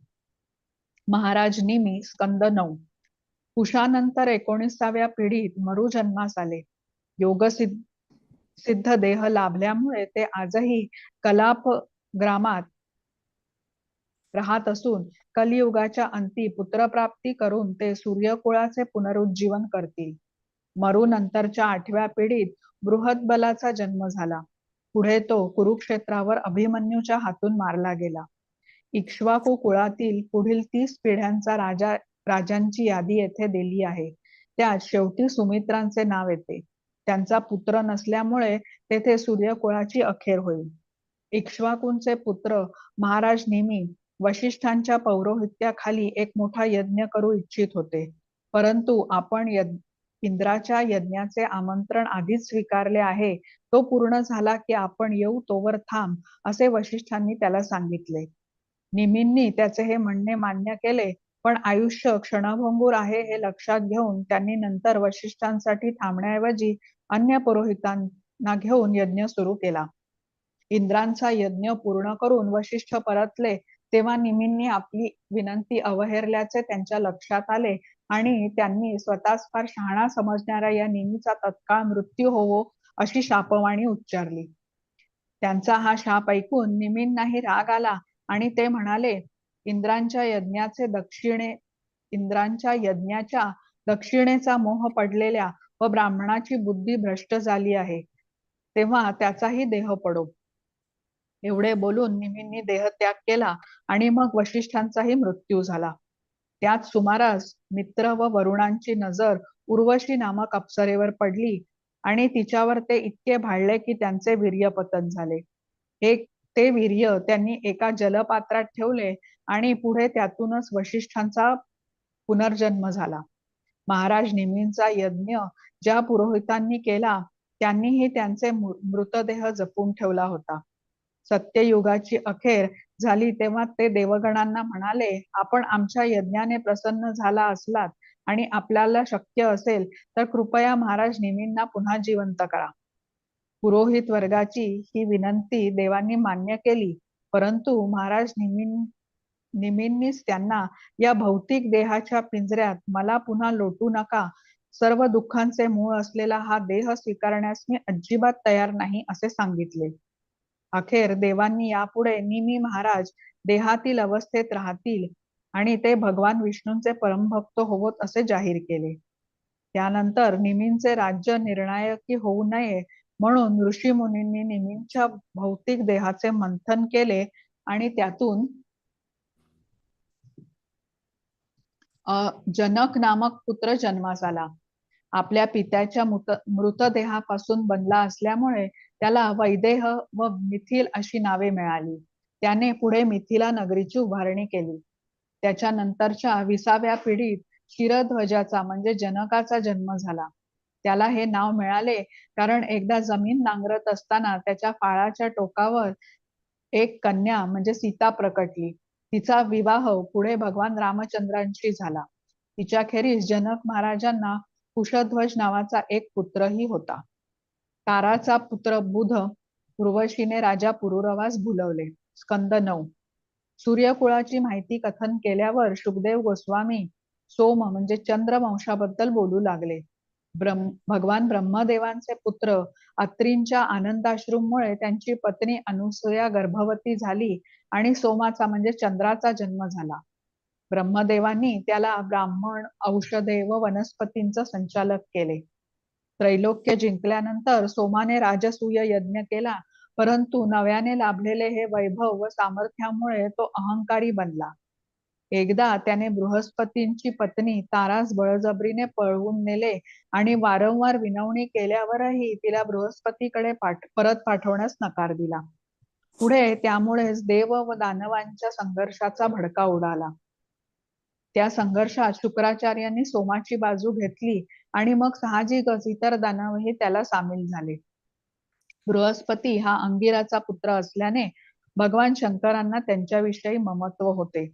महाराज निमी स्कंद 9. कुशानंतर 19व्या पिढीत मरु जन्मास आले. योगसिद्ध देह लाभल्यामुळे ते आजही कलाप ग्रामात राहत असून कलियुगाच्या अंती पुत्रप्राप्ती करून ते सूर्यकुळाचे पुनरुज्जीवन करतील. मरु नंतरच्या 8व्या पिढीत बृहद्बलाचा जन्म झाला. पुढे तो कुरुक्षेत्रावर अभिमन्यूच्या हातून मारला गेला. इक्ष्वाकू कुळातील पुढील 30 पिढ्यांचा राजांची यादी येथे दिली आहे. त्यात शेवटी सुमित्रांचे नाव येते. त्यांचा पुत्र नसल्यामुळे तेथे सूर्यकुळाची अखेर होईल. इक्ष्वाकूंचे पुत्र महाराज निमी वशिष्ठांच्या पौरोहित्याखाली एक मोठा यज्ञ करू इच्छित होते, परंतु आपण इंद्राच्या यज्ञाचे आमंत्रण आधीच स्वीकारले आहे, तो पूर्ण झाला की आपण येऊ, तोवर थांब, असे वशिष्ठांनी त्याला सांगितले. निमींनी त्याचे हे म्हणणे मान्य केले, पण आयुष्य क्षणभंगूर आहे हे लक्षात घेऊन त्यांनी नंतर वशिष्ठांसाठी थांबण्याऐवजी अन्य पुरोहितांना घेऊन यज्ञ सुरू केला. इंद्रांचा यज्ञ पूर्ण करून वशिष्ठ परतले तेव्हा निमींनी आपली विनंती अवहेरल्याचे त्यांच्या लक्षात आले आणि त्यांनी स्वतःस फार शहाणा समजणाऱ्या या निमीचा तत्काळ मृत्यू होवो अशी शापवाणी उच्चारली. त्यांचा हा शाप ऐकून निमींनाही राग आला आणि ते म्हणाले, इंद्रांच्या यज्ञाचे दक्षिणे इंद्रांच्या यज्ञाच्या दक्षिणेचा मोह पडलेल्या व ब्राह्मणाची बुद्धी भ्रष्ट झाली आहे, तेव्हा त्याचाही देह पडो. एवढे बोलून निमींनी देहत्याग केला आणि मग वशिष्ठांचाही मृत्यू झाला. त्याच सुमारास मित्र व वरुणांची नजर उर्वशी नामक अप्सरेवर पडली आणि तिच्यावर ते इतके भाळले की त्यांचे वीर्यपतन झाले. ते वीर्य त्यांनी एका जलपात्रात ठेवले आणि पुढे त्यातूनच वशिष्ठांचा पुनर्जन्म झाला. महाराज निमींचा यज्ञ ज्या पुरोहितांनी केला त्यांनीही त्यांचे मृतदेह जपून ठेवला होता. सत्ययुगाची अखेर झाली तेव्हा ते देवगणांना म्हणाले, आपण आमच्या यज्ञाने प्रसन्न झाला असलात आणि आपल्याला शक्य असेल तर कृपया महाराज निमींना पुन्हा जिवंत करा. पुरोहित वर्गाची ही विनंती देवांनी मान्य केली, परंतु महाराज निमींनीच त्यांना या भौतिक देहाच्या पिंजऱ्यात मला पुन्हा लोटू नका, सर्व दुःखांचे मूळ असलेला हा देह स्वीकारण्यास मी अजिबात तयार नाही असे सांगितले. अखेर देवांनी यापुढे निमी महाराज देहातील अवस्थेत राहतील आणि ते भगवान विष्णूंचे परमभक्त होवोत असे जाहीर केले. त्यानंतर निमींचे राज्य निर्णायकी होऊ नये म्हणून ऋषी मुनींनी निमींच्या भौतिक देहाचे मंथन केले आणि त्यातून जनक नामक पुत्र जन्मास आला. आपल्या पित्याच्या मृतदेहापासून बनला असल्यामुळे त्याला वैदेह व मिथिल अशी नावे मिळाली. त्याने पुढे मिथिला नगरीची उभारणी केली. त्याच्या नंतरच्या 20व्या पिढीत क्षीरध्वजाचा म्हणजे जनकाचा जन्म झाला. त्याला हे नाव मिळाले कारण एकदा जमीन नांगरत असताना त्याच्या फाळाच्या टोकावर एक कन्या म्हणजे सीता प्रकटली. तिचा विवाह पुढे भगवान रामचंद्रांशी झाला. तिच्याखेरीज जनक महाराजांना कुशध्वज नावाचा एक पुत्रही होता. ताराचा पुत्र बुध उर्वशीने राजा पुरुरवास भुलवले. स्कंद 9. सूर्यकुळाची माहिती कथन केल्यावर शुकदेव गोस्वामी सोम म्हणजे चंद्रवंशाबद्दल बोलू लागले. भगवान ब्रह्मदेवांचे पुत्र अत्रींच्या आनंदाश्रूमुळे त्यांची पत्नी अनुसूया गर्भवती झाली आणि सोमाचा म्हणजे चंद्राचा जन्म झाला. ब्रह्मदेवांनी त्याला ब्राह्मण, औषधे व वनस्पतींचं संचालक केले. त्रैलोक्य जिंकल्यानंतर सोमाने राजसूय यज्ञ केला, परंतु नव्याने लाभलेले हे वैभव व सामर्थ्यामुळे तो अहंकारी बनला. एकदा त्याने बृहस्पतींची पत्नी तारास बळजबरीने पळवून नेले आणि वारंवार विनवणी केल्यावरही तिला बृहस्पतीकडे परत पाठवण्यास नकार दिला. पुढे त्यामुळेच देव व दानवांच्या संघर्षाचा भडका उडाला. त्या संघर्षात शुक्राचार्यांनी सोमाची बाजू घेतली आणि मग साहजिकच इतर दानवही त्याला सामील झाले. बृहस्पती हा अंगिराचा पुत्र असल्याने भगवान शंकरांना त्यांच्याविषयी ममत्व होते.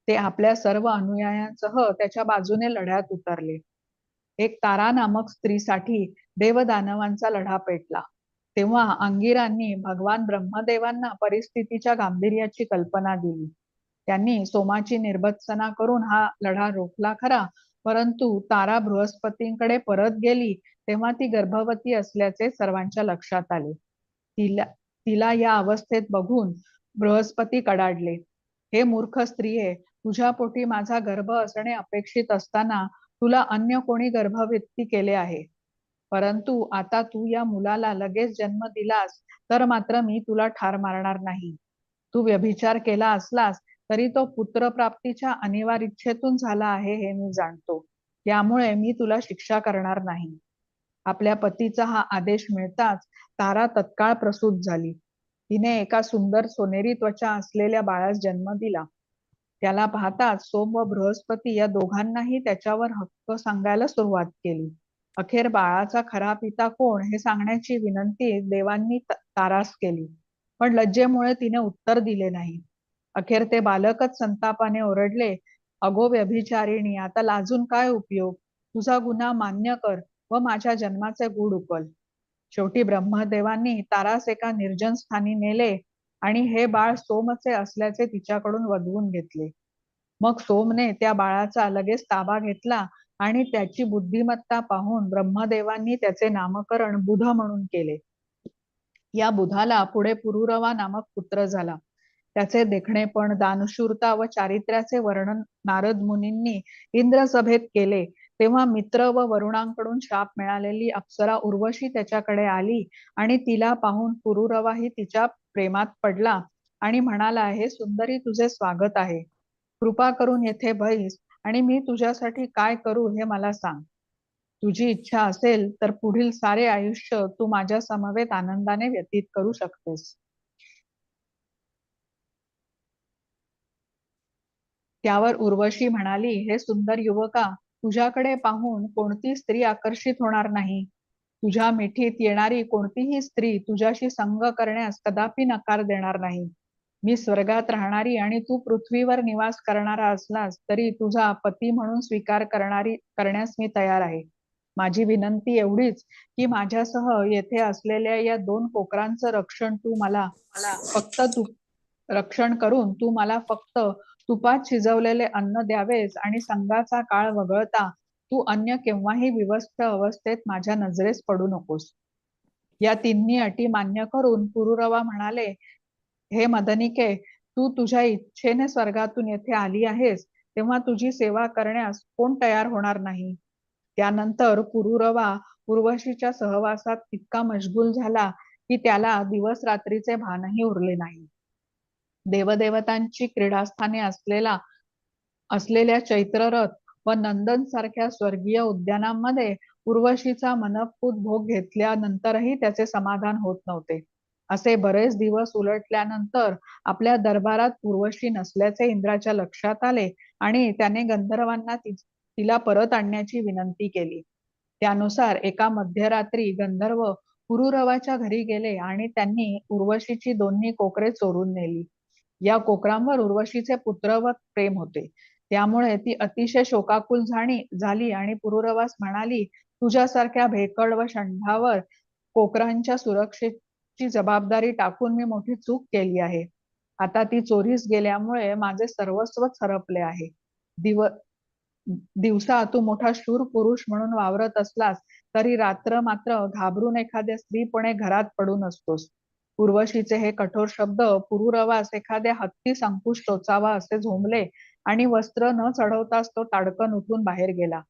ते आपल्या सर्व अनुयायांसह त्याच्या बाजूने लढ्यात उतरले. एक तारा नामक स्त्रीसाठी देवदानवांचा लढा पेटला. तेव्हा अंगिरांनी भगवान ब्रह्मदेवांना परिस्थितीच्या गांभीर्याची कल्पना दिली. त्यांनी सोमाची निर्भत्सना करून हा लढा रोखला खरा, परंतु तारा बृहस्पतींकडे परत गेली तेव्हा ती गर्भवती असल्याचे सर्वांच्या लक्षात आले. तिला या अवस्थेत बघून बृहस्पती कडाडले. हे मूर्ख स्त्रिये, तुझ्या पोटी माझा गर्भ असणे अपेक्षित असताना तुला अन्य कोणी गर्भवती केले आहे. परंतु आता तू या मुलाला लगेच जन्म दिलास तर मात्र मी तुला ठार मारणार नाही. तू व्यभिचार केला असलास तरी तो पुत्रप्राप्तीच्या अनिवार्य इच्छेतून झाला आहे हे मी जाणतो. त्यामुळे मी तुला शिक्षा करणार नाही. आपल्या पतीचा हा आदेश मिळताच तारा तत्काळ प्रसूत झाली. तिने एका सुंदर सोनेरी त्वचा असलेल्या बाळास जन्म दिला. त्याला पाहताच सोम व बृहस्पती या दोघांनाही त्याच्यावर हक्क सांगायला सुरुवात केली. अखेर बाळाचा खरा पिता कोण हे सांगण्याची विनंती देवांनी तारास केली, पण लज्जेमुळे तिने उत्तर दिले नाही. अखेर ते बालकच संतापाने ओरडले, अगो व्यभिचारिणी, आता लाजून काय उपयोग? तुझा गुन्हा मान्य कर व माझ्या जन्माचे गूढ उकल. शेवटी ब्रह्मदेवांनी तारास एका निर्जन स्थानी नेले आणि हे बाळ सोमचे असल्याचे तिच्याकडून वदवून घेतले. मग सोमने त्या बाळाचा लगेच ताबा घेतला आणि त्याची बुद्धिमत्ता पाहून ब्रह्मदेवांनी त्याचे नामकरण बुध म्हणून केले. या बुधाला पुढे पुरुरवा नामक पुत्र झाला. त्याचे देखणेपण, दानशूरता व चारित्र्याचे वर्णन नारद मुनींनी इंद्रसभेत केले. तेव्हा मित्र व वरुणांकडून शाप मिळालेली अप्सरा उर्वशी त्याच्याकडे आली आणि तिला पाहून पुरुरवाही तिच्या प्रेमात पडला आणि म्हणाला, हे सुंदरी, तुझे स्वागत आहे. कृपा करून येथे बैस आणि मी तुझ्यासाठी काय करू हे मला सांग. तुझी इच्छा असेल तर पुढील सारे आयुष्य तू माझ्या समवेत आनंदाने व्यतीत करू शकतेस. त्यावर उर्वशी म्हणाली, हे सुंदर युवका, तुझ्याकडे पाहून कोणती स्त्री आकर्षित होणार नाही. तुझ्या मिठीत येणारी कोणतीही स्त्री तुझ्याशी संग करण्यास कदापि नकार देणार नाही. मी स्वर्गात राहणारी आणि तू पृथ्वीवर निवास करणारा असलास तरी तुझा पती म्हणून स्वीकार करण्यास मी तयार आहे. माझी विनंती एवढीच की माझ्यासह येथे असलेल्या या 2 कोकरांचं रक्षण करून तू मला फक्त तुपात शिजवलेले अन्न द्यावेस आणि संगाचा काळ वगळता तू अन्य केव्हाही विवस्थ अवस्थेत माझ्या नजरेस पडू नकोस. या तिन्ही अटी मान्य करून पुरुरवा म्हणाले, हे मदनिके, तू तुझ्या इच्छेने स्वर्गातून येथे आली आहेस, तेव्हा तुझी सेवा करण्यास कोण तयार होणार नाही. त्यानंतर पुरुरवा उर्वशीच्या सहवासात इतका मशगूल झाला की त्याला दिवस रात्रीचे भानही उरले नाही. देवदेवतांची क्रीडास्थाने असलेल्या चैत्ररथ व नंदन सारख्या स्वर्गीय उद्यानांमध्ये उर्वशीचा मनपूत भोग घेतल्यानंतरही त्याचे समाधान होत नव्हते. असे बरेच दिवस उलटल्यानंतर आपल्या दरबारात उर्वशी नसल्याचे इंद्राच्या लक्षात आले आणि त्याने गंधर्वांना तिला परत आणण्याची विनंती केली. त्यानुसार एका मध्यरात्री गंधर्व पुरुरवाच्या घरी गेले आणि त्यांनी उर्वशीची दोन्ही कोकरे चोरून नेली. या कोकरांवर उर्वशीचे पुत्रवत प्रेम होते. त्यामुळे ती अतिशय शोकाकुल झाली आणि पुरुरवास म्हणाली, तुझ्यासारख्या भेकड व षंढावर कोकरांच्या सुरक्षेची जबाबदारी टाकून मी मोठी चूक केली आहे. आता ती चोरीस गेल्यामुळे माझे सर्वस्वच हरपले आहे. दिवसा तू मोठा शूर पुरुष म्हणून वावरत असलास तरी रात्र मात्र घाबरून एखाद्या स्त्रीपणे घरात पडून असतोस. उर्वशीचे हे कठोर शब्द पुरुरवास एखाद्या हत्तीस अंकुश टोचावा असे झोंबले आणि वस्त्र न चढवताच तो ताडकन उठून बाहेर गेला.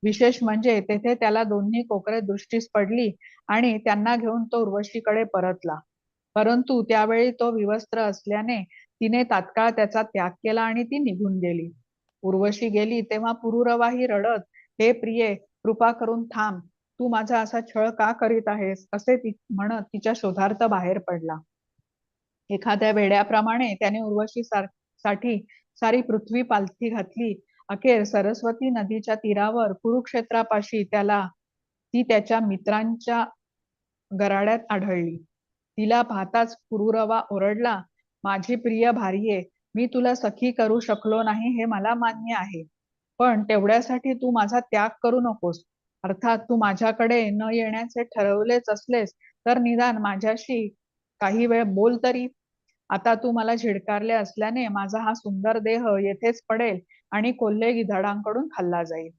विशेष म्हणजे तेथे त्याला दोन्ही कोकरे दृष्टीस पडली आणि त्यांना घेऊन तो उर्वशीकडे परतला. परंतु त्यावेळी तो विवस्त्र असल्याने तिने तात्काळ त्याचा त्याग केला आणि ती निघून गेली. उर्वशी गेली तेव्हा पुरुरवाही रडत, हे प्रिये, कृपा करून थांब, तू माझा असा छळ का करीत आहेस, असे म्हणत तिच्या शोधार्थ बाहेर पडला. एखाद्या वेड्याप्रमाणे त्याने साठी सारी पृथ्वी पालथी घातली. अखेर सरस्वती नदीच्या तीरावर कुरुक्षेत्रापाशी ती त्याच्या मित्रांच्या गराड्यात आढळली. तिला पाहताच पुरुरवा ओरडला, माझी प्रिय भार्ये, मी तुला सखी करू शकलो नाही हे मला मान्य आहे, पण तेवढ्यासाठी तू माझा त्याग करू नकोस. अर्थात तू माझ्याकडे न येण्याचे ठरवलेच असलेस तर निदान माझ्याशी काही वेळ बोल तरी. आता तू मला झिडकारले असल्याने माझा हा सुंदर देह येथेच पडेल आणि कोल्हे गिधाडांकडून खाल्ला जाईल.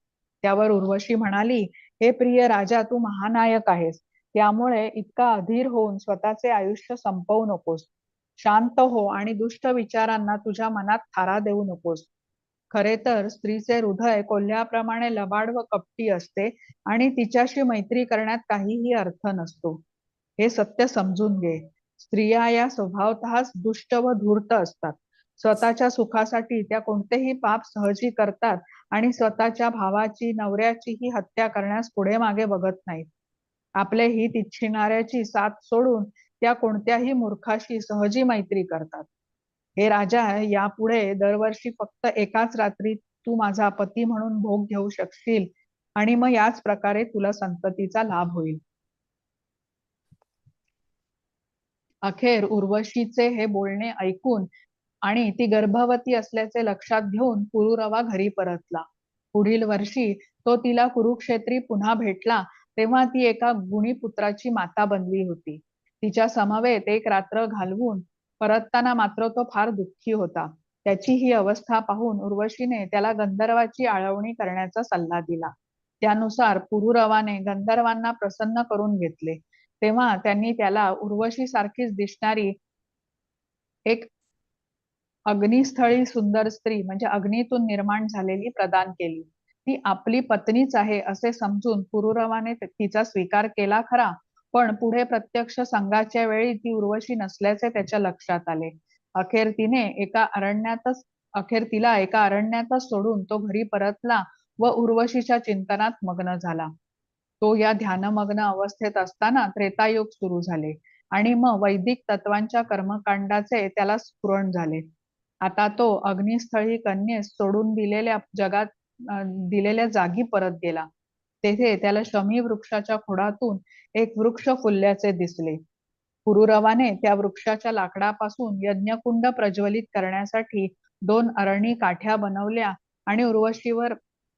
त्यावर उर्वशी म्हणाली, हे प्रिय राजा, तू महानायक आहेस, त्यामुळे इतका अधीर होऊन स्वतःचे आयुष्य संपवू नकोस. शांत हो आणि दुष्ट विचारांना तुझ्या मनात थारा देऊ नकोस. खरे तर स्त्रीचे हृदय कोल्ह्याप्रमाणे लबाड व कपटी असते आणि तिच्याशी मैत्री करण्यात काहीही अर्थ नसतो. हे सत्य समजून घे. स्त्रिया या स्वभावतःच दुष्ट व धूर्त असतात. स्वतःच्या सुखासाठी त्या कोणतेही पाप सहजी करतात आणि स्वतःच्या भावाची, नवऱ्याचीही हत्या करण्यास पुढे मागे बघत नाहीत. आपले हित इच्छिणाऱ्याची साथ सोडून त्या कोणत्याही मूर्खाशी सहजी मैत्री करतात. हे राजा, यापुढे दरवर्षी फक्त एकाच रात्री तू माझा पती म्हणून भोग घेऊ शकशील आणि मग याच प्रकारे तुला संततीचा लाभ होईल. अखेर उर्वशीचे हे बोलणे ऐकून आणि ती गर्भवती असल्याचे लक्षात घेऊन पुरुरवा घरी परतला. पुढील वर्षी तो तिला कुरुक्षेत्री पुन्हा भेटला तेव्हा ती एका गुणी पुत्राची माता बनली होती. तिच्या समवेत एक रात्र घालवून परतताना मात्र तो फार दुःखी होता. त्याची ही अवस्था पाहून उर्वशीने त्याला गंधर्वाची आळवणी करण्याचा सल्ला दिला. त्यानुसार पुरुरवाने गंधर्वांना प्रसन्न करून घेतले. तेव्हा त्यांनी त्याला उर्वशी सारखीच दिसणारी एक अग्निस्थळी सुंदर स्त्री म्हणजे अग्नीतून निर्माण झालेली प्रदान केली. ती आपली पत्नीच आहे असे समजून पुरुरवाने तिचा स्वीकार केला खरा, पण पुढे प्रत्यक्ष संगाच्या वेळी ती उर्वशी नसल्याचे त्याच्या लक्षात आले. अखेर तिला एका अरण्यातच सोडून तो घरी परतला व उर्वशीच्या चिंतनात मग्न झाला. तो या ध्यानमग्न अवस्थेत असताना त्रेतायुग सुरू झाले आणि मग वैदिक तत्वांच्या कर्मकांडाचे त्याला स्फुरण झाले. आता तो अग्निस्थळी कन्येस सोडून दिलेल्या जागी परत गेला. तेथे त्याला शमी वृक्षाच्या खोडातून एक वृक्ष फुलल्याचे दिसले. पुरुरवाने त्या वृक्षाच्या लाकडापासून यज्ञकुंड प्रज्वलित करण्यासाठी 2 अरणी काठ्या बनवल्या आणि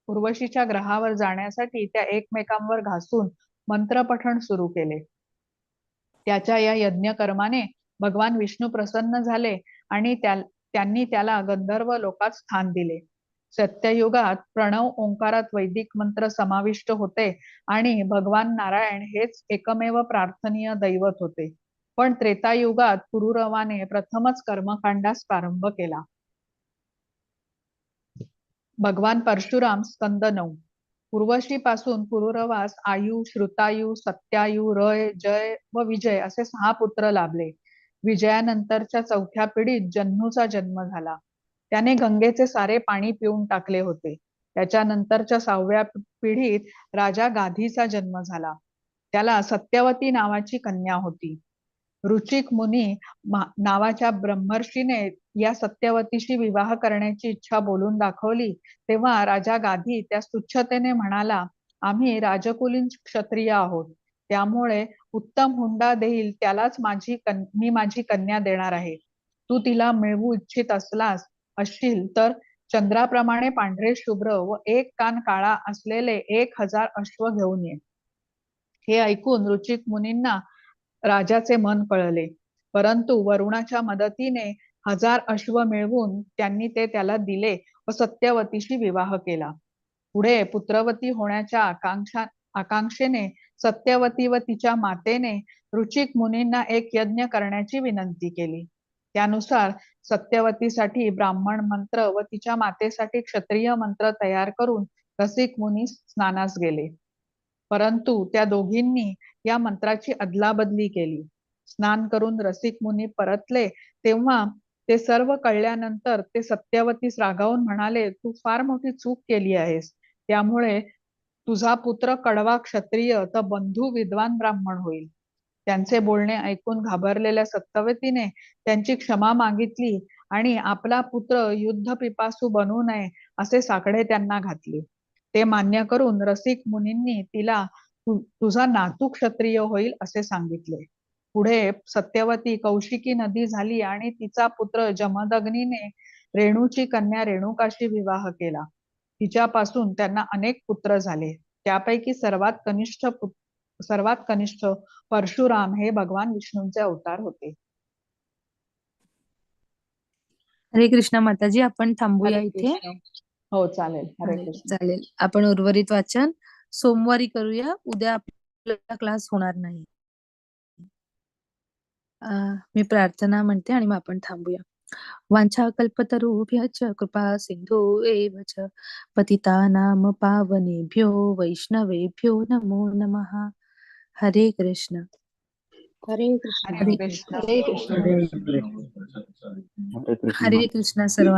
उर्वशीच्या ग्रहावर जाण्यासाठी त्या एकमेकांवर घासून मंत्रपठण सुरू केले. त्याच्या या यज्ञकर्माने भगवान विष्णू प्रसन्न झाले आणि त्यांनी त्याला गंधर्व लोकात स्थान दिले. सत्ययुगात प्रणव ओंकारात वैदिक मंत्र समाविष्ट होते आणि भगवान नारायण हेच एकमेव प्रार्थनीय दैवत होते. पण त्रेतायुगात पुरुरवाने प्रथमच कर्मकांडास प्रारंभ केला. भगवान परशुराम स्कंद 9. उर्वशीपासून पुरुरवास आयु, श्रुतायु, सत्यायु, रय, जय व विजय असे 6 पुत्र लाभले. विजयानंतरच्या 4थ्या पिढीत जन्नूचा जन्म झाला. त्याने गंगेचे सारे पाणी पिऊन टाकले होते. त्याच्यानंतरच्या 6व्या पिढीत राजा गाधीचा जन्म झाला. त्याला सत्यवती नावाची कन्या होती. रुचिक मुनी नावाच्या ब्रह्मर्षीने या सत्यवतीशी विवाह करण्याची इच्छा बोलून दाखवली. तेव्हा राजा गाधी त्या तुच्छतेने म्हणाला, आम्ही राजकुलीन क्षत्रिय आहोत, त्यामुळे उत्तम हुंडा देईल त्यालाच मी माझी कन्या देणार आहे. तू तिला मिळवू इच्छित असशील तर चंद्राप्रमाणे पांढरे शुभ्र व एक कान काळा असलेले 1000 अश्व घेऊन ये. हे ऐकून रुचिक मुनींना राजाचे मन कळले, परंतु वरुणाच्या मदतीने 1000 अश्व मिळवून त्यांनी ते त्याला दिले व सत्यवतीशी विवाह केला. पुढे पुत्रवती होण्याच्या आकांक्षेने सत्यवती व तिच्या मातेने रुचिक मुनींना एक यज्ञ करण्याची विनंती केली. त्यानुसार सत्यवतीसाठी ब्राह्मण मंत्र व तिच्या मातेसाठी क्षत्रिय मंत्र तयार करून रसिक मुनी स्नानास गेले. परंतु त्या दोघींनी या मंत्राची अदलाबदली केली. स्नान करून रसिक मुनी परतले तेव्हा ते सर्व कळल्यानंतर ते सत्यवतीस रागावून म्हणाले, तू फार मोठी चूक केली आहेस. त्यामुळे तुझा पुत्र कडवा क्षत्रिय तर बंधू विद्वान ब्राह्मण होईल. त्यांचे बोलणे ऐकून घाबरलेल्या सत्यवतीने त्यांची क्षमा मागितली आणि आपला पुत्र युद्ध पिपासू बनू नये असे साकडे त्यांना घातले. ते मान्य करून रसिक मुनींनी तिला तुझा नातू क्षत्रिय होईल असे सांगितले. पुढे सत्यवती कौशिकी नदी झाली आणि तिचा पुत्र जमदग्नीने रेणूची कन्या रेणुकाशी विवाह केला. तिच्यापासून त्यांना अनेक पुत्र झाले. त्यापैकी सर्वात कनिष्ठ परशुराम हे भगवान विष्णूंचे अवतार होते. हरे कृष्ण माताजी, आपण थांबूया हरे इथे. कृष्ण. हो चालेल. हरे कृष्ण. चालेल, आपण उर्वरित वाचन सोमवारी करूया. उद्या आपला क्लास होणार नाही. मी प्रार्थना म्हणते आणि मग आपण थांबूया. वांछा कल्पतरुभ्यश्च कृपा सिंधू एव च पतितानां पावनेभ्यो वैष्णवेभ्यो नमो नमः. हरे कृष्ण. हरे कृष्ण. हरे कृष्ण. हरे कृष्ण. हरे कृष्ण सर्व.